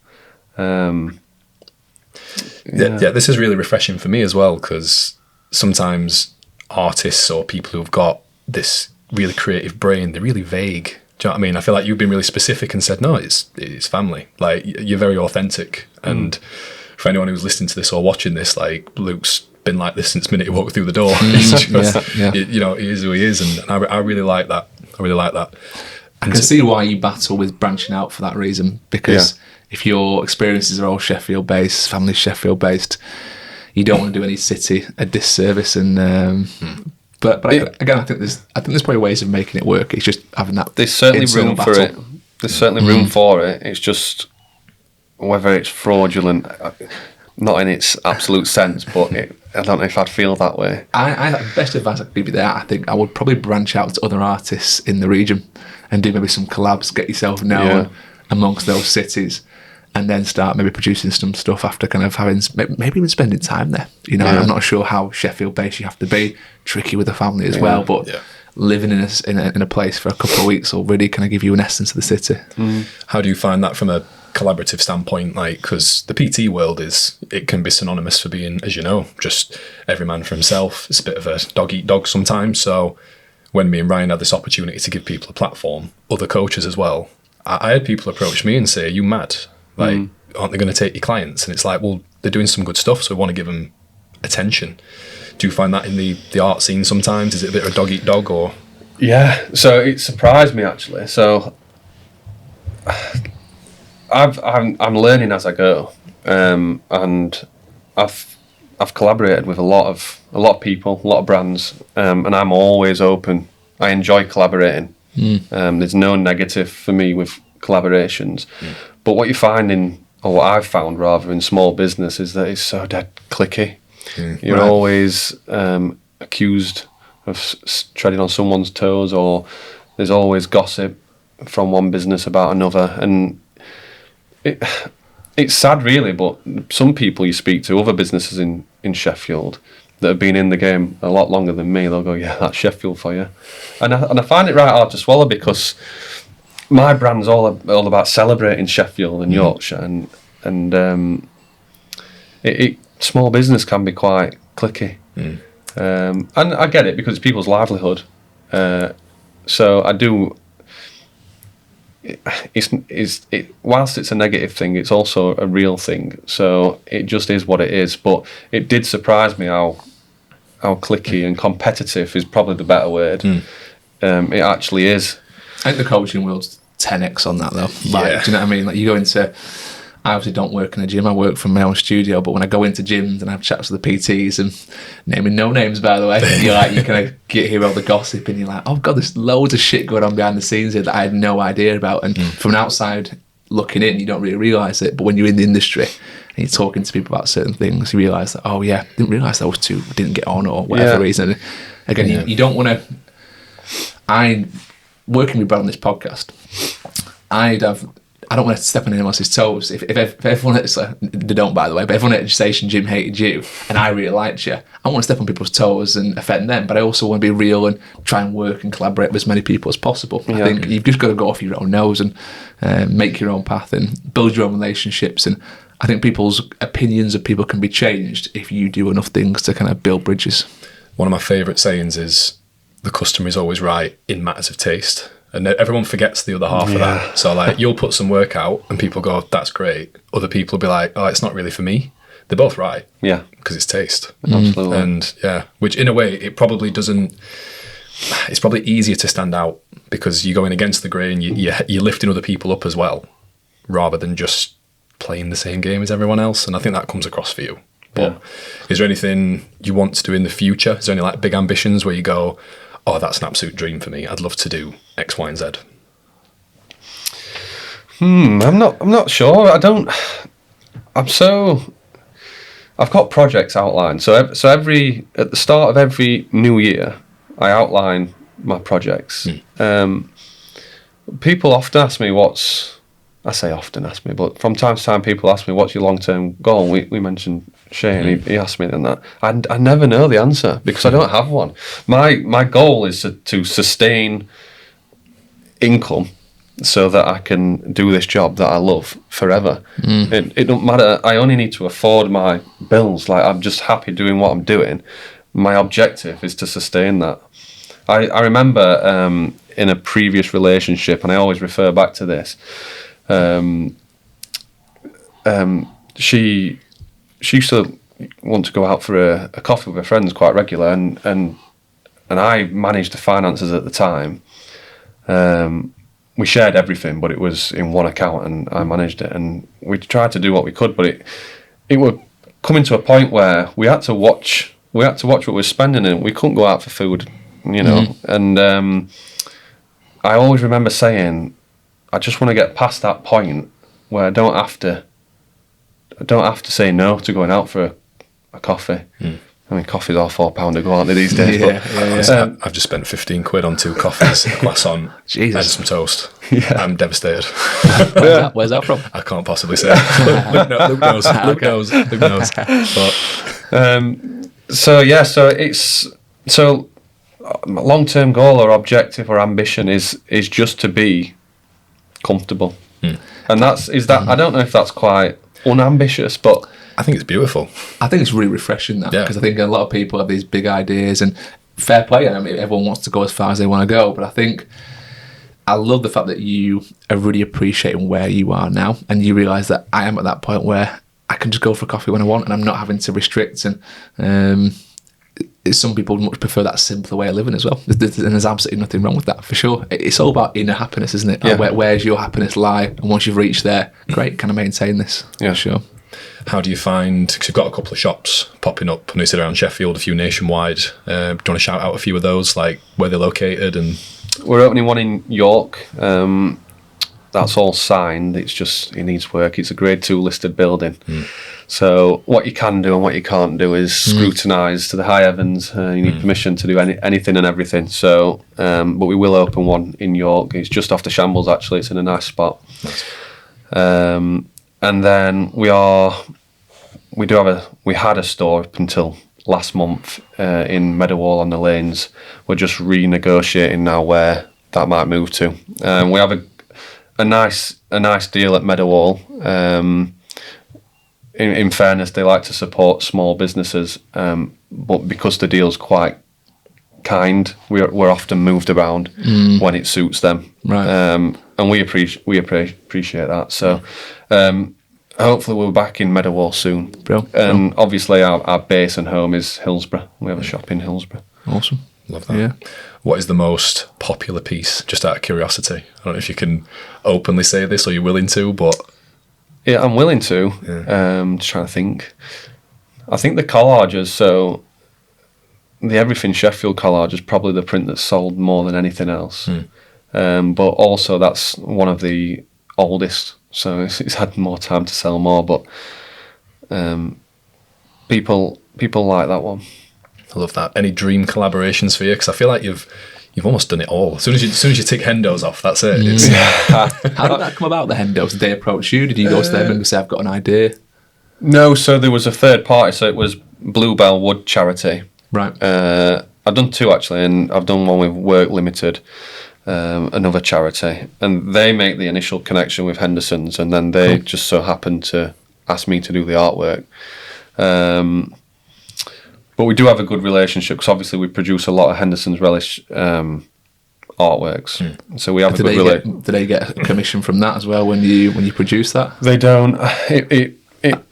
This is really refreshing for me as well, because sometimes artists or people who've got this really creative brain, they're really vague. Do you know what I mean? I feel like you've been really specific and said, no, it's family. Like, you're very authentic. And for anyone who's listening to this or watching this, like, Luke's been like this since the minute he walked through the door. It's just, he is who he is, and I really like that. I can see why you battle with branching out for that reason, because if your experiences are all Sheffield based, family Sheffield based, you don't want to do any city a disservice. And but again, I think there's probably ways of making it work. It's just having that. There's certainly room for it. There's certainly room for it. It's just whether it's fraudulent, not in its absolute sense, but I don't know if I'd feel that way. I best advice I could give you there, I think I would probably branch out to other artists in the region and do maybe some collabs, get yourself known amongst those cities, and then start maybe producing some stuff after kind of having, maybe even spending time there. I'm not sure how Sheffield based you have to be, tricky with the family as well, but living in a place for a couple of weeks will really kind of give you an essence of the city. How do you find that from a collaborative standpoint? Like, because the PT world it can be synonymous for being, as you know, just every man for himself. It's a bit of a dog eat dog sometimes. So when me and Ryan had this opportunity to give people a platform, other coaches as well, I had people approach me and say, are you mad? Like, aren't they going to take your clients? And it's like, well, they're doing some good stuff, so we want to give them attention. Do you find that in the art scene sometimes? Is it a bit of a dog eat dog, or? Yeah, so it surprised me actually. So I'm learning as I go, and I've collaborated with a lot of people, a lot of brands, and I'm always open. I enjoy collaborating. There's no negative for me with collaborations, but what you find in or what I've found rather in small business, is that it's so dead cliquey. You're Right. always accused of treading on someone's toes, or there's always gossip from one business about another, and it's sad really, but some people you speak to, other businesses in Sheffield that have been in the game a lot longer than me, they'll go, yeah, that's Sheffield for you. And I find it right hard to swallow, because my brand's all about celebrating Sheffield and Yorkshire, and small business can be quite cliquey. And I get it, because it's people's livelihood. So I do. Whilst it's a negative thing, it's also a real thing. So it just is what it is. But it did surprise me how cliquey and competitive is probably the better word. It actually is. I think the coaching world's 10x on that though. Like, Yeah. do you know what I mean? Like, you go into, I obviously don't work in a gym, I work from my own studio, but when I go into gyms and I have chats with the PTs, and naming no names by the way, you're like, you kind of hear all the gossip, and you're like, oh god, there's loads of shit going on behind the scenes here that I had no idea about. And from an outside looking in, you don't really realise it, but when you're in the industry and you're talking to people about certain things, you realise that, oh yeah, didn't realise those two didn't get on, or whatever reason. Again, you don't want to, working with Brad on this podcast, I don't want to step on anyone else's toes. If everyone at they don't, by the way, but everyone at the station gym hated you and I really liked you, I don't want to step on people's toes and offend them, but I also want to be real and try and work and collaborate with as many people as possible. I think you've just got to go off your own nose and make your own path and build your own relationships. And I think people's opinions of people can be changed if you do enough things to kind of build bridges. One of my favourite sayings is, the customer is always right in matters of taste. And everyone forgets the other half of that. So like, you'll put some work out and people go, that's great. Other people will be like, oh, it's not really for me. They're both right. Yeah. Because it's taste. Absolutely. And which in a way, it probably doesn't, it's probably easier to stand out because you're going against the grain, you're lifting other people up as well, rather than just playing the same game as everyone else. And I think that comes across for you. But is there anything you want to do in the future? Is there any like big ambitions where you go, oh, that's an absolute dream for me, I'd love to do X, Y, and Z? I'm not sure. I've got projects outlined. So at the start of every new year, I outline my projects. People often ask me but from time to time people ask me, what's your long-term goal? We mentioned Shane, he asked me that. I never know the answer because I don't have one. My goal is to sustain income so that I can do this job that I love forever. It don't matter. I only need to afford my bills. Like, I'm just happy doing what I'm doing. My objective is to sustain that. I remember in a previous relationship, and I always refer back to this, she used to want to go out for a coffee with her friends quite regular, and I managed the finances at the time. We shared everything, but it was in one account, and I managed it. And we tried to do what we could, but it would coming to a point where we had to watch what we were spending, and we couldn't go out for food, you know. And I always remember saying, I just want to get past that point where I don't have to say no to going out for a coffee. I mean, coffee's all £4 a go, aren't they, these days? I've just spent 15 quid on 2 coffees, a croissant, and some toast. I'm devastated. Where's that from? I can't possibly say. Luke knows. Luke knows. But so long-term goal or objective or ambition is just to be comfortable, and I don't know if that's quite unambitious, but I think it's beautiful. I think it's really refreshing that, because I think a lot of people have these big ideas, and fair play. I mean, everyone wants to go as far as they want to go, but I think I love the fact that you are really appreciating where you are now, and you realise that I am at that point where I can just go for a coffee when I want, and I'm not having to restrict. And some people much prefer that simpler way of living as well. There's absolutely nothing wrong with that, for sure. It's all about inner happiness, isn't it? Like, where's your happiness lie? And once you've reached there, great, can I maintain this? Yeah, sure. How do you find, because you've got a couple of shops popping up, and you sit around Sheffield, a few nationwide. Do you want to shout out a few of those, like where they're located? And we're opening one in York that's all signed. It's just, it needs work. It's a grade 2 listed building. So what you can do and what you can't do is scrutinised to the high heavens. You need permission to do anything and everything. So, but we will open one in York. It's just off the Shambles, actually. It's in a nice spot. And then we had a store up until last month in Meadowhall on the Lanes. We're just renegotiating now where that might move to. We have a nice deal at Meadowhall. In fairness, they like to support small businesses, but because the deal's quite kind, we're often moved around when it suits them, right? And we appreciate that. So hopefully we're back in Meadowhall soon. And obviously our base and home is Hillsborough. We have a shop in Hillsborough. Awesome, Love that. Yeah. What is the most popular piece, just out of curiosity? I don't know if you can openly say this or you're willing to, but... Yeah, I'm willing to. Just trying to think. I think the collages, so the Everything Sheffield collage is probably the print that's sold more than anything else. But also that's one of the oldest, so it's had more time to sell more. But people like that one. I love that. Any dream collaborations for you? Because I feel like you've almost done it all. As soon as you tick Hendo's off, that's it. How did that come about, the Hendo's? Did they approach you? Did you go to them and say, I've got an idea? No, so there was a third party, so it was Bluebell Wood Charity. Right. I've done 2 actually, and I've done one with Work Limited, another charity, and they make the initial connection with Henderson's, and then they just so happened to ask me to do the artwork. But we do have a good relationship because obviously we produce a lot of Henderson's Relish artworks. So we have a good relationship. Do they get a commission from that as well when you produce that? They don't.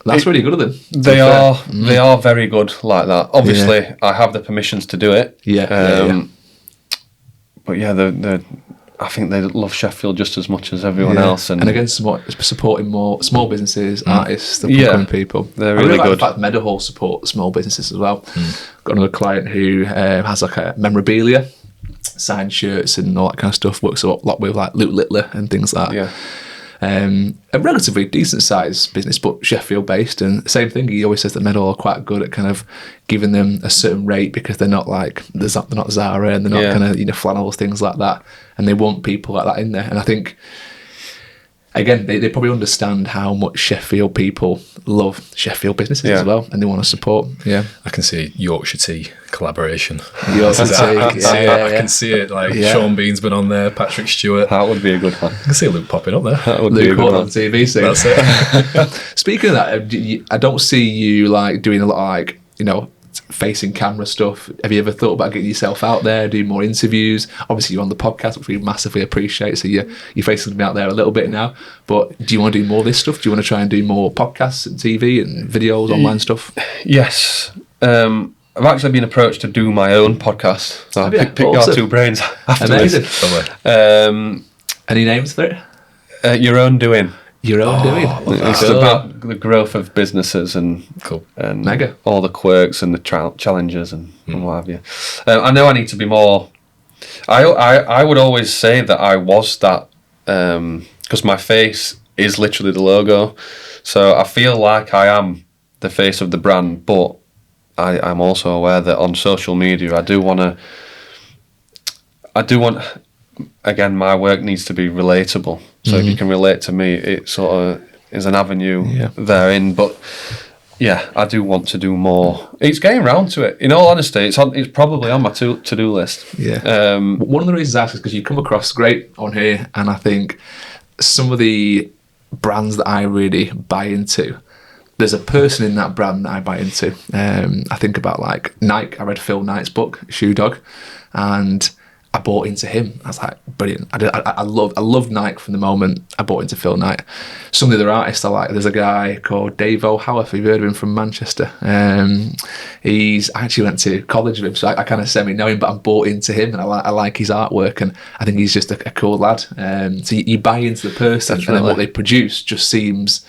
That's really good of them. They are very good like that. Obviously, I have the permissions to do it. But yeah, I think they love Sheffield just as much as everyone else. And again, supporting more small businesses, artists, the upcoming people. They're really like good. The fact Meadowhall support small businesses as well. Got another client who has like a memorabilia, signed shirts and all that kind of stuff. Works a lot with like Luke Littler and things like that. Yeah. A relatively decent sized business, but Sheffield based, and same thing. He always says that Meadowhall are quite good at kind of giving them a certain rate because they're not Zara and they're not kind of flannels, things like that, and they want people like that in there. And I think again they probably understand how much Sheffield people love Sheffield businesses as well, and they want to support. I can see Yorkshire tea collaboration. Yorkshire tea, I can see it. Like Sean Bean's been on there, Patrick Stewart. That would be a good one. I can see Luke popping up there. That would be Luke a good Horton one. on TV soon. That's it. Speaking of that, I don't see you like doing a lot of like facing camera stuff. Have you ever thought about getting yourself out there, doing more interviews? Obviously you're on the podcast, which we massively appreciate, so you're facing me out there a little bit now, but do you want to do more of this stuff? Do you want to try and do more podcasts and TV and videos, online stuff? Yes. I've actually been approached to do my own podcast, so I'll pick our 2 brains after Amazing. this. Any names for it? Your Own Doing. Your Own Doing. It's about the growth of businesses and Mega. all the quirks and the challenges and what have you. I know I need to be more. I would always say that I was that because my face is literally the logo, so I feel like I am the face of the brand. But I'm also aware that on social media, I do want. Again, my work needs to be relatable. So if you can relate to me, it sort of is an avenue therein. But yeah, I do want to do more. It's getting round to it. In all honesty, it's probably on my to-do list. Yeah. One of the reasons I ask is because you come across great on here, and I think some of the brands that I really buy into, there's a person in that brand that I buy into. I think about like Nike. I read Phil Knight's book, Shoe Dog, and I bought into him. I was like, brilliant. I loved Nike from the moment I bought into Phil Knight. Some of the other artists I like, there's a guy called Dave O'Howarth. Have you heard of him, from Manchester? I actually went to college with him, so I kind of semi-know him, but I'm bought into him, and I like his artwork, and I think he's just a cool lad. So you buy into the person, and then what they produce just seems...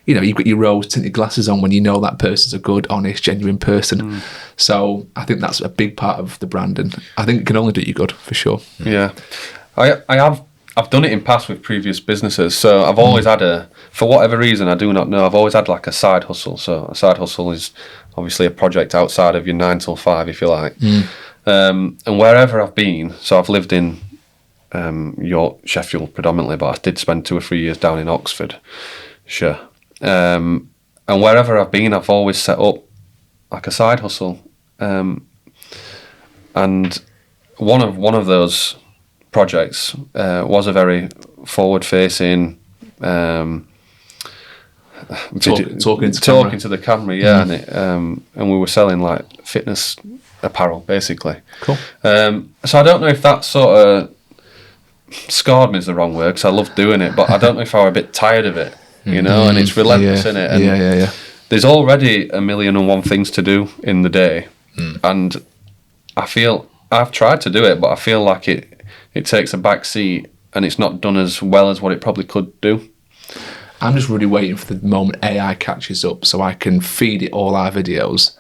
you've got your rose-tinted glasses on when you know that person's a good, honest, genuine person. So I think that's a big part of the brand, and I think it can only do you good, for sure. Yeah. I I've done it in past with previous businesses. So I've always had for whatever reason, I do not know, I've always had like a side hustle. So a side hustle is obviously a project outside of your 9 till 5, if you like. And wherever I've been, so I've lived in Sheffield predominantly, but I did spend 2 or 3 years down in Oxfordshire. And wherever I've been, I've always set up like a side hustle. And one of those projects was a very forward-facing talking to the camera, and and we were selling like fitness apparel, basically. Cool. So I don't know if that sort of scarred me is the wrong word, because I loved doing it, but I don't know if I were a bit tired of it, and it's relentless in it. And there's already 1,000,001 things to do in the day, and I feel I've tried to do it, but I feel like it takes a back seat and it's not done as well as what it probably could do. I'm just really waiting for the moment AI catches up so I can feed it all our videos.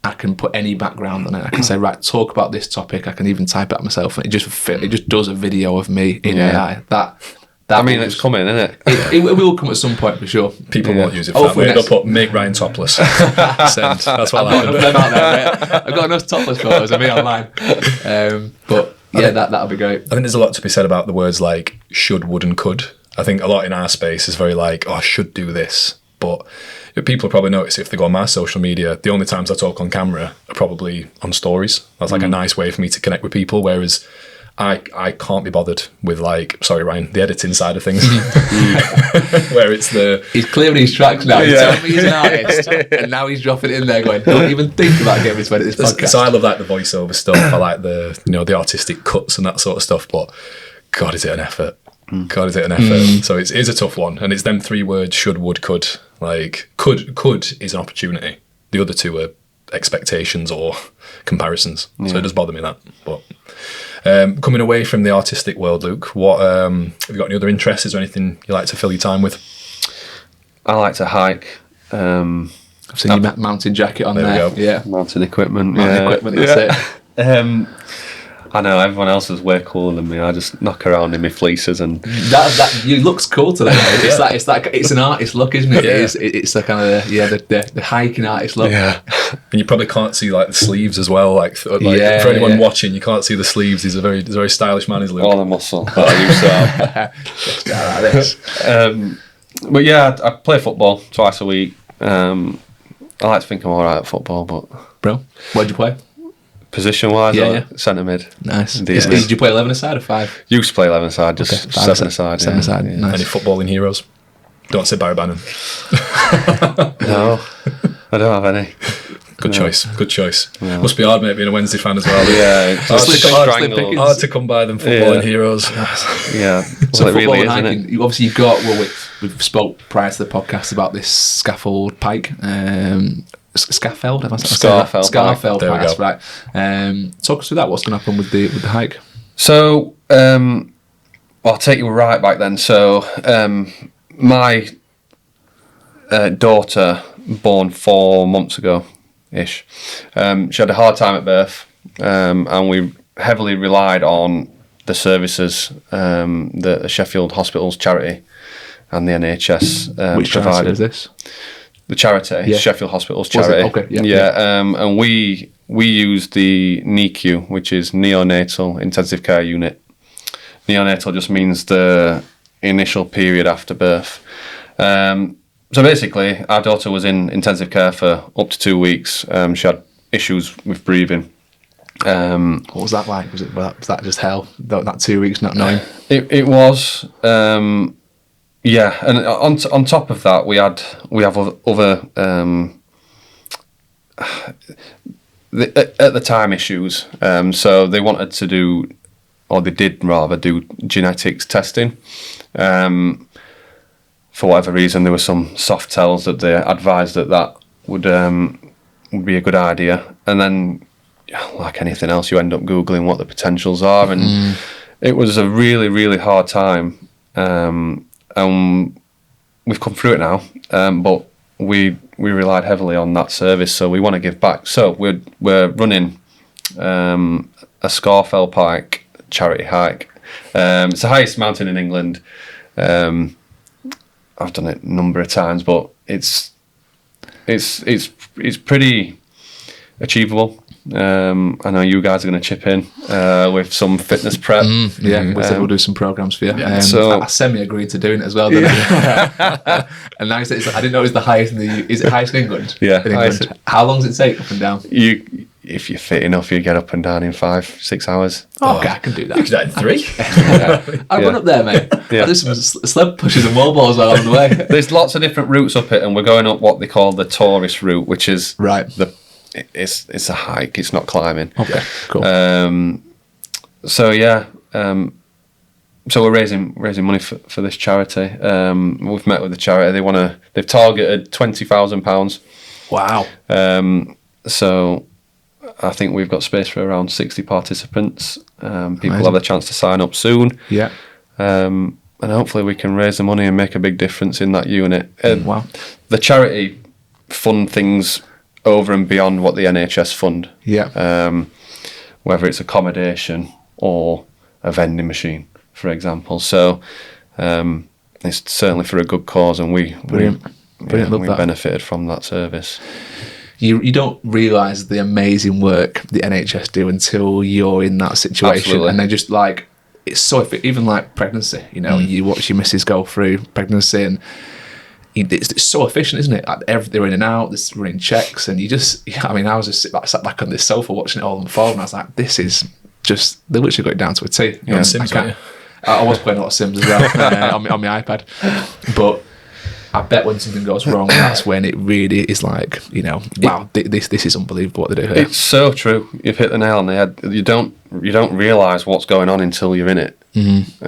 I can put any background on it. I can say, right, talk about this topic. I can even type it out myself, and it just does a video of me in AI. I mean, it's coming, isn't it? It will come at some point for sure. People won't use it for that. They'll put make Ryan topless. Send. That's what I've got enough out there, I've got enough topless photos of me online. But yeah, that'll be great. I think there's a lot to be said about the words like should, would, and could. I think a lot in our space is very like, oh, I should do this. But people probably notice if they go on my social media, the only times I talk on camera are probably on stories. That's like a nice way for me to connect with people, whereas I can't be bothered with the editing side of things. Where it's he's clearing his tracks now. He's telling me he's an artist, and now he's dropping it in there going, don't even think about getting me to edit this podcast. So I love like the voiceover stuff. I like the artistic cuts and that sort of stuff, but God, is it an effort. So it is a tough one, and it's them 3 words: should, would, could. Like could is an opportunity. The other 2 are expectations or comparisons. So it does bother me that. But coming away from the artistic world, Luke, what have you got any other interests? Is there anything you like to fill your time with? I like to hike. I've seen your mountain jacket on there. Yeah, mountain equipment. That's it. I know everyone else is way cooler than me. I just knock around in my fleeces and that you looks cool today. It's an artist look, isn't it? It's the kind of the hiking artist look. Yeah, and you probably can't see like the sleeves as well. Like for anyone watching, you can't see the sleeves. He's a very stylish man. He's Luke. All the muscle that I used to have. But yeah, I play football twice a week. I like to think I'm alright at football, but bro, where'd you play? Position-wise, centre mid. Nice. Did you play 11 aside or 5? Used to play 11 aside, just 7 aside. 7 aside. Yeah. Nice. Any footballing heroes? Don't say Barry Bannon. No, I don't have any. Good choice. No. Must be hard, mate, being a Wednesday fan as well. Yeah, it's hard to come by them footballing heroes. Yeah, so it really is, isn't it? You obviously we've spoke prior to the podcast about this scaffold pike. Scaffold pike. That's right. Talk us through that. What's going to happen with the hike? So, I'll take you right back then. So, my daughter, born 4 months ago, ish, she had a hard time at birth, and we heavily relied on the services that the Sheffield Hospitals Charity and the NHS Which provided. charity is this? The charity, Sheffield Hospitals Charity. Okay, and we use the NICU, which is Neonatal Intensive Care Unit. Neonatal just means the initial period after birth. So basically, our daughter was in intensive care for up to 2 weeks. She had issues with breathing. What was that like? Was that just hell? That 2 weeks not knowing? It was. Yeah, and on top of that, we have other at the time issues. So they wanted to do, or they did rather do genetics testing. For whatever reason, there were some soft tells that they advised that would be a good idea. And then, like anything else, you end up Googling what the potentials are, and it was a really, really hard time. We've come through it now, but we relied heavily on that service, so we want to give back. So we're running a Scaffold Pike charity hike It's the highest mountain in England. I've done it a number of times, but it's pretty achievable. I know you guys are going to chip in with some fitness prep. Yeah, we'll do some programs for you. Yeah, so I semi-agreed to doing it as well. Didn't I? And now I didn't know it was the highest is it highest in England? Yeah, in England. How long does it take up and down? If you're fit enough, you get up and down in 5-6 hours. Okay, I can do that. You could do that in 3. I run up there, mate. Yeah. I do some sled pushes and wall balls while I'm on the way. There's lots of different routes up it, and we're going up what they call the tourist route, which is Right. It's a hike. It's not climbing. Okay, cool. So yeah, so we're raising money for this charity. We've met with the charity. They've targeted £20,000. Wow. So I think we've got space for around 60 participants. People Amazing. have the chance to sign up soon. Yeah. And hopefully we can raise the money and make a big difference in that unit. Wow. The charity fund things over and beyond what the NHS fund. Yeah. Whether it's accommodation or a vending machine, for example. So it's certainly for a good cause, and we Brilliant. Love we that. benefited from that service. You don't realise the amazing work the NHS do until you're in that situation. Absolutely. And they're just like, it's so, even like pregnancy, you know, you watch your missus go through pregnancy, and it's so efficient, isn't it? Like they're in and out, there's running checks, and you just, I mean, I was just sat back on this sofa watching it all unfold, and I was like, this is just, they literally got it down to a T. You're on Sims, aren't you? I was playing a lot of Sims as well on my iPad, but I bet when something goes wrong, that's when it really is like, you know, wow, this is unbelievable what they do here. It's so true. You've hit the nail on the head. You don't realise what's going on until you're in it. Mm-hmm.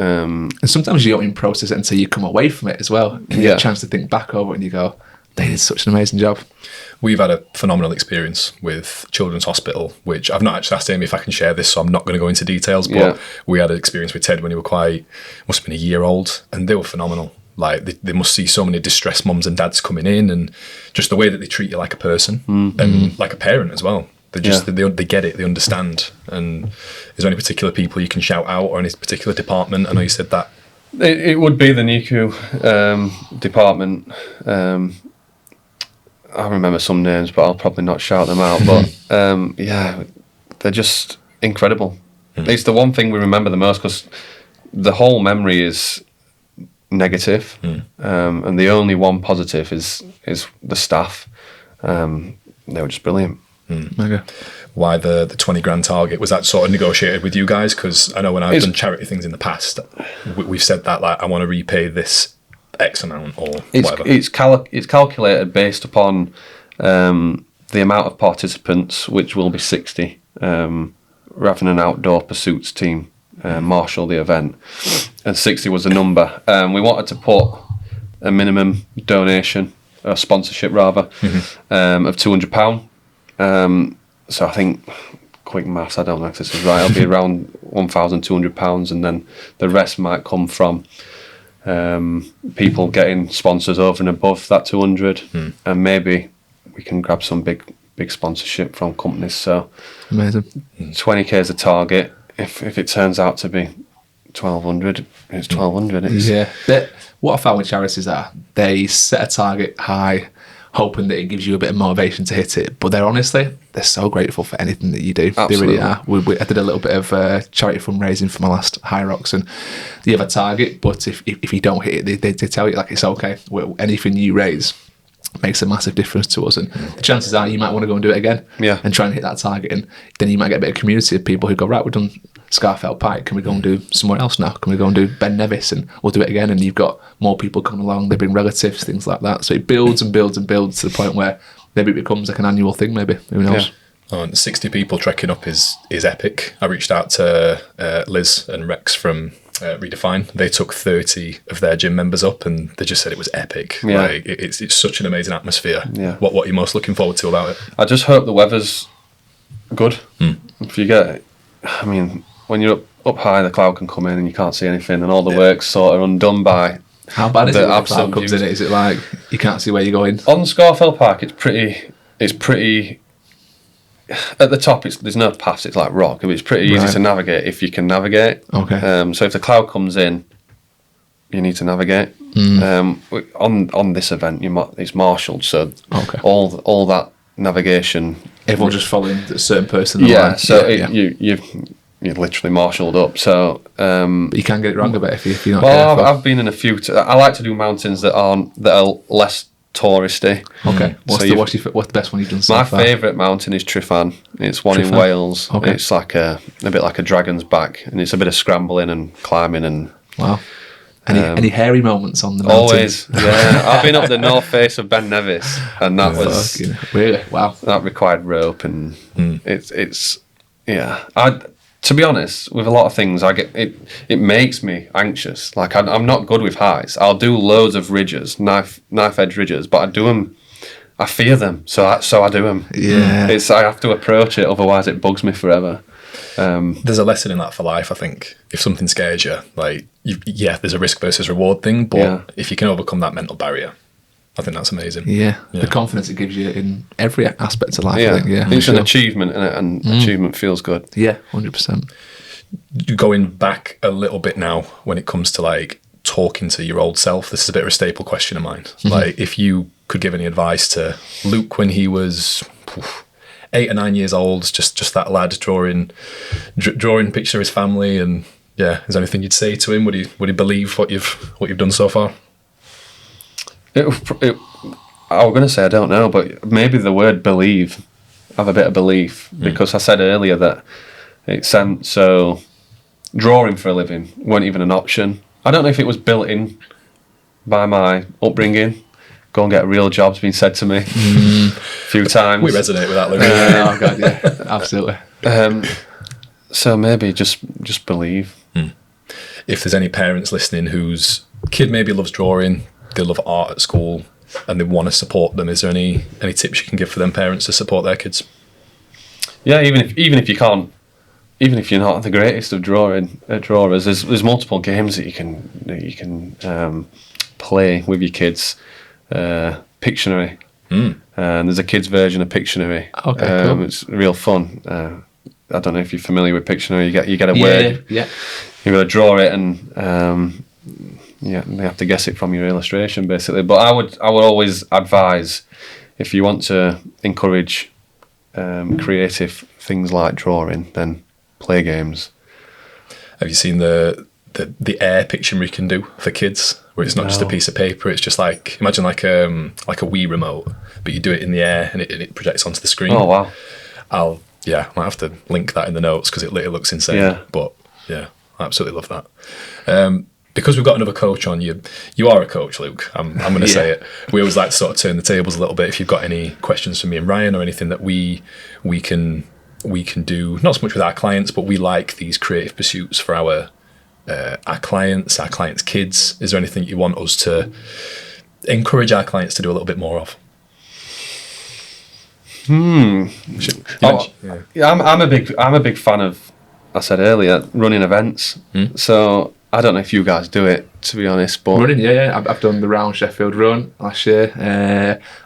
And sometimes you don't even process it until you come away from it as well. And you get a chance to think back over it and you go, they did such an amazing job. We've had a phenomenal experience with Children's Hospital, which I've not actually asked Amy if I can share this, so I'm not going to go into details, but we had an experience with Ted when he must have been a year old, and they were phenomenal. Like, they must see so many distressed mums and dads coming in, and just the way that they treat you like a person and like a parent as well. They just they get it, they understand. And is there any particular people you can shout out, or any particular department? I know you said that. It would be the NICU department. I remember some names, but I'll probably not shout them out. But yeah, they're just incredible. It's the one thing we remember the most, because the whole memory is negative, and the only one positive is the staff. They were just brilliant. Okay. Why the 20 grand target? Was that sort of negotiated with you guys? Because I know when I've done charity things in the past, we've said that, like, I want to repay this X amount or whatever. It's calculated based upon the amount of participants, which will be 60. We're having an outdoor pursuits team marshal the event, and 60 was the number. We wanted to put a minimum donation, or sponsorship rather, of £200. So I think, quick maths, I don't know if this is right, it'll be around £1,200, and then the rest might come from people getting sponsors over and above that 200, and maybe we can grab some big sponsorship from companies. So Amazing. 20k is a target. If it turns out to be 1,200, it's 1,200. Yeah. What I found with charities are they set a target high, hoping that it gives you a bit of motivation to hit it. But they're so grateful for anything that you do. Absolutely. They really are. I did a little bit of charity fundraising for my last High Rocks, and you have a target, but if you don't hit it, they tell you, like, it's okay. Anything you raise makes a massive difference to us, and the chances are you might want to go and do it again, and try and hit that target, and then you might get a bit of community of people who go, right, we've done Scarfell Pike, can we go and do somewhere else now? Can we go and do Ben Nevis, and we'll do it again? And you've got more people coming along, they bring relatives, things like that, so it builds and builds and builds to the point where maybe it becomes like an annual thing, maybe, who knows. And 60 people trekking up is epic. I reached out to Liz and Rex from Redefine. They took 30 of their gym members up, and they just said it was epic. Yeah. Like, it's such an amazing atmosphere. Yeah. What are you most looking forward to about it? I just hope the weather's good. If you get, I mean, when you're up high, the cloud can come in and you can't see anything, and all the work's sort of undone by. How bad is it when the absolute cloud comes in it? Is it like you can't see where you're going? On Scarfell Park, it's pretty. at the top, there's no paths. It's like rock. It's pretty easy to navigate if you can navigate. Okay. So if the cloud comes in, you need to navigate. On this event, it's marshalled, so all that navigation. Everyone's just following a certain person. Yeah. So you're literally marshalled up. So but you can get it wrong a bit if you're not well, careful. I've been in a few. I like to do mountains that are less touristy. Okay. What's the best one you've done so far? My favourite mountain is Tryfan. It's one in Wales. Okay. It's like a bit like a dragon's back, and it's a bit of scrambling and climbing and. Wow. Any hairy moments on the mountain? Always. Yeah. I've been up the north face of Ben Nevis, and that was really wow. That required rope, and it's yeah. To be honest, with a lot of things, I get it makes me anxious. Like I'm not good with heights. I'll do loads of ridges, knife edge ridges, but I do them. I fear them, so I do them. Yeah, I have to approach it, otherwise it bugs me forever. There's a lesson in that for life, I think. If something scares you, like there's a risk versus reward thing, but if you can overcome that mental barrier, I think that's amazing. Yeah, the confidence it gives you in every aspect of life. Yeah, I think, it's an achievement, and achievement feels good. Yeah, 100%. Going back a little bit now, when it comes to like talking to your old self, this is a bit of a staple question of mine. Like, if you could give any advice to Luke when he was 8 or 9 years old, just that lad drawing picture of his family, and is there anything you'd say to him? Would he believe what you've done so far? I was going to say I don't know, but maybe the word believe. Have a bit of belief, because I said earlier that so drawing for a living weren't even an option. I don't know if it was built in by my upbringing. Go and get a real job's been said to me a few times. We resonate with that, Luke. Oh God, yeah, absolutely. So maybe just believe. If there's any parents listening whose kid maybe loves drawing, they love art at school, and they want to support them, is there any tips you can give for them parents to support their kids? Yeah, even if you can't, even if you're not the greatest of drawers, there's multiple games that you can play with your kids. Pictionary, and there's a kids version of Pictionary. Okay, cool. It's real fun. I don't know if you're familiar with Pictionary. You get a word. Yeah. You've got to draw it, and they have to guess it from your illustration, basically. But I would always advise, if you want to encourage creative things like drawing, then play games. Have you seen the air Pictionary you can do for kids, where it's not just a piece of paper, it's just like, imagine like a Wii remote, but you do it in the air and it projects onto the screen. Oh wow. I might have to link that in the notes, because it looks insane. Yeah. But yeah, I absolutely love that. Because we've got another coach on, you are a coach, Luke. I'm going to say it. We always like to sort of turn the tables a little bit. If you've got any questions for me and Ryan, or anything that we can do, not so much with our clients, but we like these creative pursuits for our clients' kids. Is there anything you want us to encourage our clients to do a little bit more of? I'm a big fan of, I said earlier, running events. So I don't know if you guys do it, to be honest, but running, yeah. I've done the round Sheffield run last year.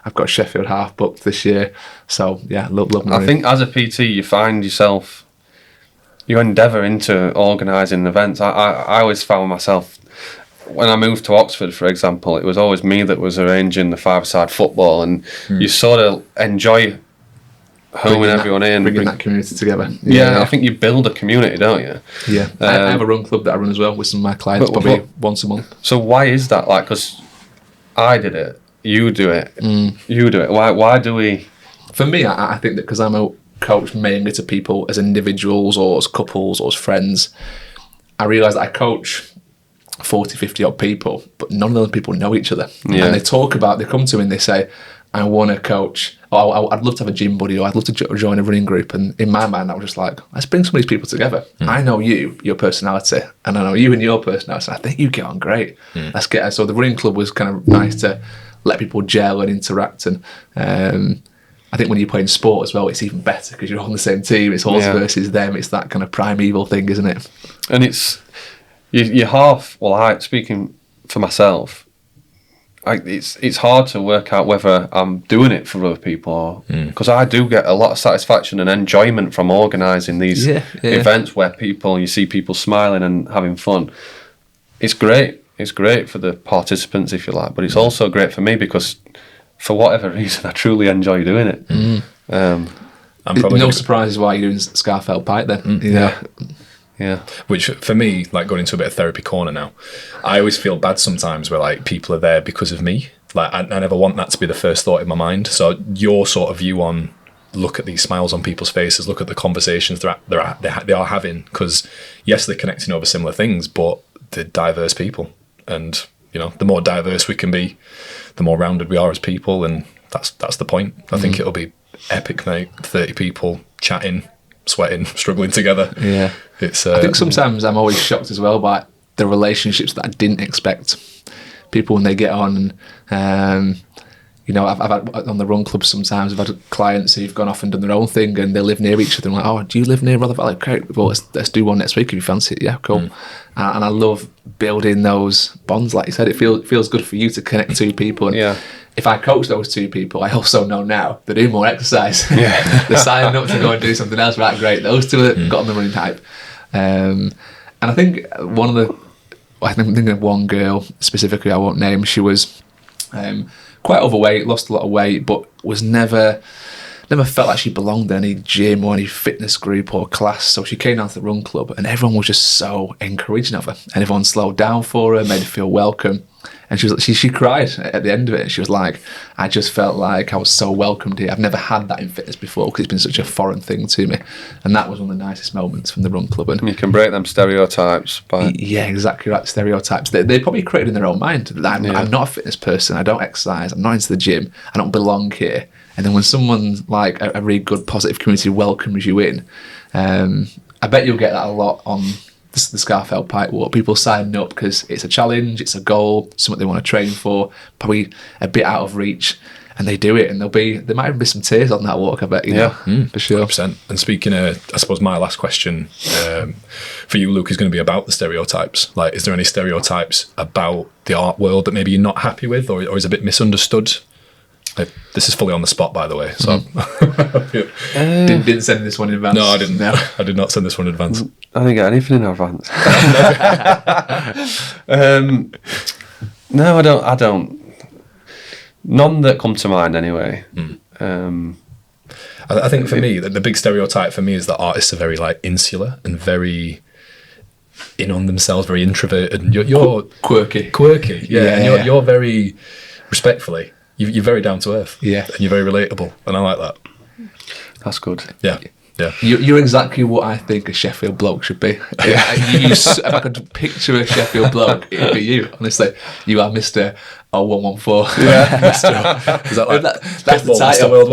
I've got Sheffield half booked this year. So yeah, love running. I think as a PT, you find yourself, you endeavour into organising events. I always found myself, when I moved to Oxford, for example, it was always me that was arranging the five-a-side football, and you sort of enjoy homing everyone in. Bringing that community together. Yeah, I think you build a community, don't you? Yeah. I have a run club that I run as well with some of my clients, probably once a month. So why is that? Like, because I did it, you do it, you do it. Why do we? For me, I think that because I'm a coach mainly to people as individuals or as couples or as friends, I realise that I coach 40, 50 odd people, but none of those people know each other. Yeah. And they come to me and they say, I want to coach, or I'd love to have a gym buddy, or I'd love to join a running group. And in my mind, I was just like, let's bring some of these people together. I know you, your personality, and I know you and your personality. I think you get on great. Let's get it. So the running club was kind of nice to let people gel and interact. And I think when you're playing sport as well, it's even better because you're all on the same team. It's us versus them. It's that kind of primeval thing, isn't it? And it's, you're half, speaking for myself, it's hard to work out whether I'm doing it for other people, because I do get a lot of satisfaction and enjoyment from organising these events where you see people smiling and having fun. It's great. It's great for the participants, if you like, but it's also great for me because, for whatever reason, I truly enjoy doing it. I'm probably no surprises why you're doing Scarfell Pike then. Yeah. Which for me, like, going into a bit of therapy corner now, I always feel bad sometimes where like people are there because of me. Like I never want that to be the first thought in my mind. So your sort of view on, look at these smiles on people's faces, look at the conversations they are having, because yes, they're connecting over similar things, but they're diverse people. And, you know, the more diverse we can be, the more rounded we are as people, and that's the point. I think it'll be epic, mate. 30 people chatting, sweating, struggling together. Yeah. It's. I think sometimes I'm always shocked as well by the relationships that I didn't expect. People when they get on, and you know, I've had on the run club sometimes. I've had clients who've gone off and done their own thing, and they live near each other. I'm like, oh, do you live near Rother Valley? Great. Well, let's do one next week if you fancy it. Yeah, cool. And I love building those bonds. Like you said, it feels good for you to connect two people. And if I coach those two people, I also know now they're doing more exercise. They're signing up to go and do something else. Right, great. Those two have got on the running type. And I think I think I'm thinking of one girl specifically, I won't name. She was quite overweight, lost a lot of weight, but was never felt like she belonged in any gym or any fitness group or class. So she came down to the run club and everyone was just so encouraging of her. And everyone slowed down for her, made her feel welcome. And she cried at the end of it. She was like, I just felt like I was so welcomed here. I've never had that in fitness before because it's been such a foreign thing to me. And that was one of the nicest moments from the run club. And you can break them stereotypes. Yeah, exactly right. Stereotypes. They probably created in their own mind. I'm not a fitness person. I don't exercise. I'm not into the gym. I don't belong here. And then when someone like a really good, positive community welcomes you in, I bet you'll get that a lot on the Scarfell Pike Walk. People signing up because it's a challenge, it's a goal, something they want to train for, probably a bit out of reach, and they do it. And there might even be some tears on that walk, I bet. You know, for sure. 100%. And speaking of, I suppose my last question for you, Luke, is going to be about the stereotypes. Like, is there any stereotypes about the art world that maybe you're not happy with, or is a bit misunderstood? This is fully on the spot, by the way. So didn't send this one in advance. No, I didn't. No. I did not send this one in advance. I didn't get anything in advance. No, I don't. None that come to mind, anyway. I think for me, the big stereotype for me is that artists are very like insular and very in on themselves, very introverted, and you're quirky. Yeah, and you're very respectfully. You're very down to earth, and you're very relatable, and I like that. That's good. Yeah. You're exactly what I think a Sheffield bloke should be. If I could picture a Sheffield bloke, it'd be you. Honestly, you are Mr. 0114. Yeah, is that like that's the title.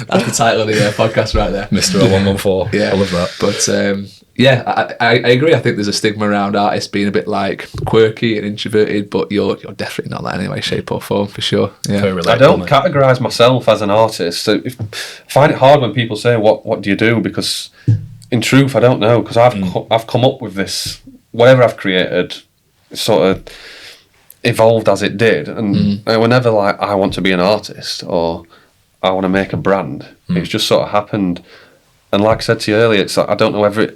That's the title of the podcast right there, Mr. 0114. Yeah, I love that. But I agree. I think there's a stigma around artists being a bit like quirky and introverted, but you're definitely not that in any way, shape or form, for sure. Yeah. I don't categorise myself as an artist. So I find it hard when people say, what do you do? Because in truth, I don't know, because I've come up with this, whatever I've created, sort of evolved as it did. And I were never like, I want to be an artist or I want to make a brand. It's just sort of happened. And like I said to you earlier, it's like, I don't know whether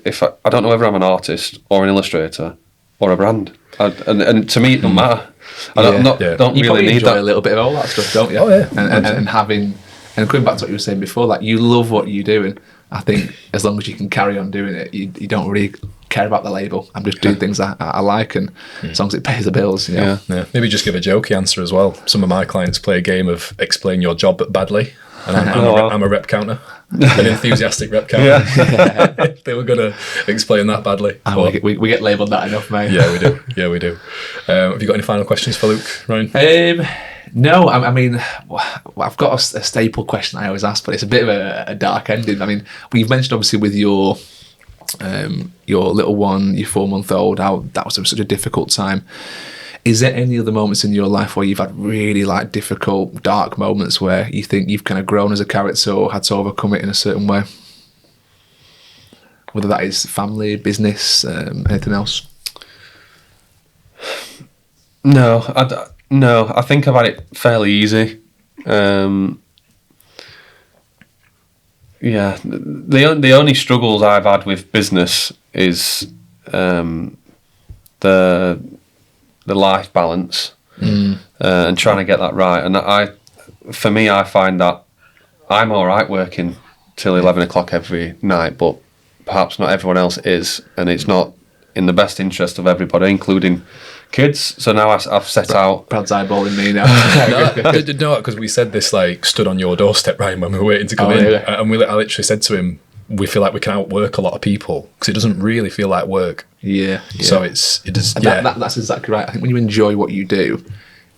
I'm an artist or an illustrator or a brand. And to me, it don't matter. I don't you really need enjoy that. a little bit of all that stuff, don't you? Oh yeah. And going back to what you were saying before, like, you love what you do, and I think as long as you can carry on doing it, you don't really care about the label. I'm just doing things I like, and as long as it pays the bills, you know. Yeah. Maybe just give a jokey answer as well. Some of my clients play a game of explain your job but badly, and I'm a rep counter, an enthusiastic rep counter. They were going to explain that badly. We get labelled that enough, mate. Yeah, we do. Have you got any final questions for Luke, Ryan? No, I mean, I've got a staple question I always ask, but it's a bit of a dark ending. I mean, we've mentioned obviously with your little one, your 4-month-old, how that was such a difficult time. Is there any other moments in your life where you've had really like difficult, dark moments where you think you've kind of grown as a character or had to overcome it in a certain way? Whether that is family, business, anything else? No, no. I think I've had it fairly easy. Yeah, the only struggles I've had with business is the life balance and trying to get that right. And for me, I find that I'm all right working till 11 o'clock every night, but perhaps not everyone else is, and it's not in the best interest of everybody, including kids. So now I've set out. Brad's eyeballing me now. No, because we said this like stood on your doorstep, Ryan, when we were waiting to come in, really? and I literally said to him, we feel like we can outwork a lot of people because it doesn't really feel like work. Yeah. So it is. And Yeah, that's exactly right. I think when you enjoy what you do,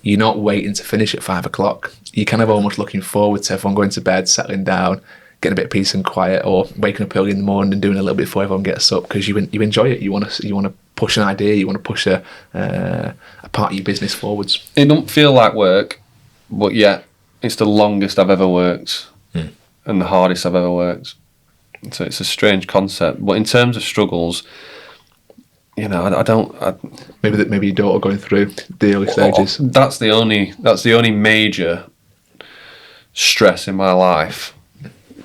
you're not waiting to finish at 5 o'clock. You're kind of almost looking forward to everyone going to bed, settling down, getting a bit of peace and quiet, or waking up early in the morning and doing a little bit before everyone gets up because you enjoy it. You want to push an idea. You want to push a part of your business forwards. It don't feel like work, but yet it's the longest I've ever worked and the hardest I've ever worked. So it's a strange concept. But in terms of struggles, you know, I don't. Maybe your daughter going through the early stages. That's the only major stress in my life.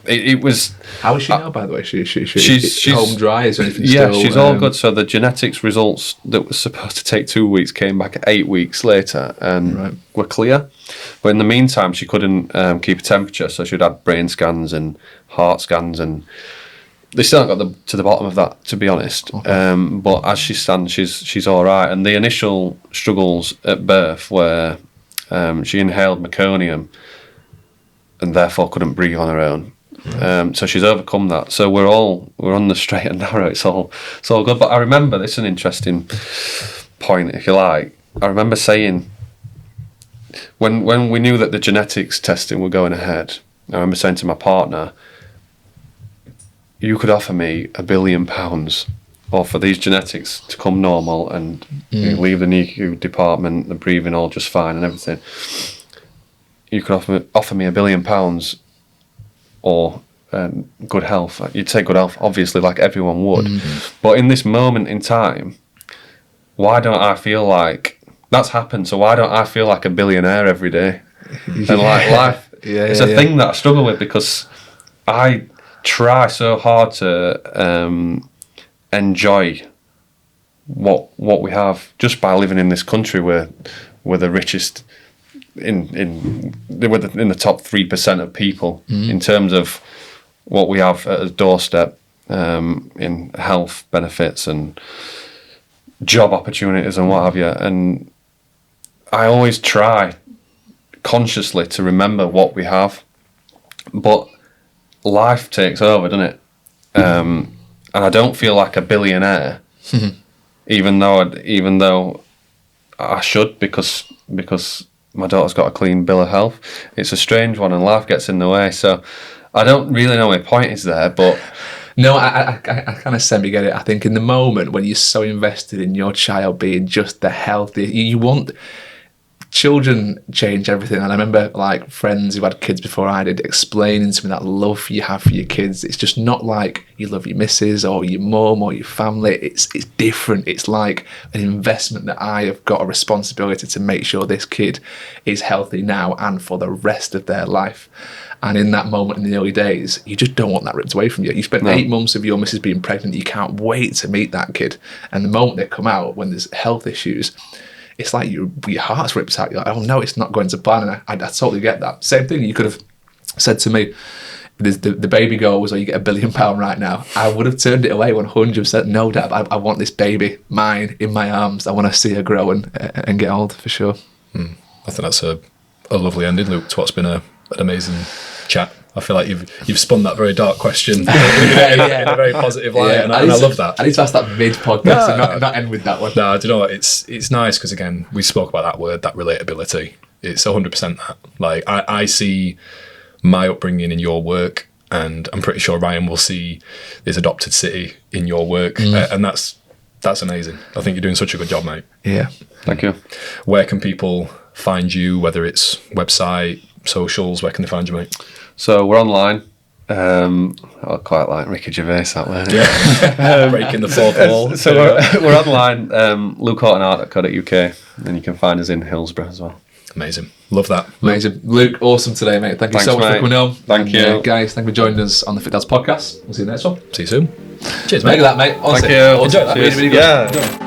It was. How is she now, by the way? She's home dry. Is there anything yeah, still, she's all good. So the genetics results that was supposed to take 2 weeks came back 8 weeks later and were clear. But in the meantime, she couldn't keep a temperature, so she'd had brain scans and heart scans, and they still haven't got to the bottom of that, to be honest. Okay. But as she stands, she's all right. And the initial struggles at birth were she inhaled meconium and therefore couldn't breathe on her own. So she's overcome that. So we're on the straight and narrow. It's all good. But I remember, this is an interesting point, if you like. I remember saying, when we knew that the genetics testing were going ahead, I remember saying to my partner, you could offer me £1 billion or for these genetics to come normal and leave the NICU department, the breathing all just fine and everything. You could offer me £1 billion or good health. You'd take good health, obviously, like everyone would. But in this moment in time, why don't I feel like that's happened? So why don't I feel like a billionaire every day? And like life, it's a thing that I struggle with because I try so hard to enjoy what we have just by living in this country where we're the richest in the top 3% of people in terms of what we have at a doorstep in health benefits and job opportunities and what have you. And I always try consciously to remember what we have, but life takes over, doesn't it? And I don't feel like a billionaire, even though I should, because my daughter's got a clean bill of health. It's a strange one, and life gets in the way. So I don't really know my point is there, but no, I kind of semi-get it. I think in the moment when you're so invested in your child being just the healthy, you want. Children change everything, and I remember like friends who had kids before I did explaining to me that love you have for your kids. It's just not like you love your missus or your mum or your family. It's different. It's like an investment that I have got a responsibility to make sure this kid is healthy now and for the rest of their life. And in that moment in the early days, you just don't want that ripped away from you. You spent 8 months of your missus being pregnant. You can't wait to meet that kid, and the moment they come out when there's health issues, it's like your heart's ripped out. You're like, oh no, it's not going to plan. And I totally get that. Same thing you could have said to me, the baby goes, or you get £1 billion right now. I would have turned it away 100%. No, Dad, I want this baby, mine, in my arms. I want to see her grow and get old, for sure. I think that's a lovely ending, Luke, to what's been an amazing chat. I feel like you've spun that very dark question in a very positive light, and I love that. I need to ask that mid-podcast and not end with that one. No, do you know what? It's nice because, again, we spoke about that word, that relatability. It's 100% that. Like, I see my upbringing in your work, and I'm pretty sure Ryan will see his adopted city in your work, and that's amazing. I think you're doing such a good job, mate. Yeah. Thank you. Where can people find you, whether it's website, socials, where can they find you, mate? So we're online, I quite like Ricky Gervais that way. Breaking the fourth wall. So we're online, lukehortonart.co.uk, and you can find us in Hillsborough as well. Amazing. Love that. Amazing. Luke, awesome today, mate. Thank you so Thanks, much mate. for coming on. Thank you. Guys, thank you for joining us on the Fit Dads podcast. We'll see you next one. See you soon. Cheers, mate. Look at that, mate. Honestly, Thank you. Enjoy that. Cheers. Really, really good. Yeah.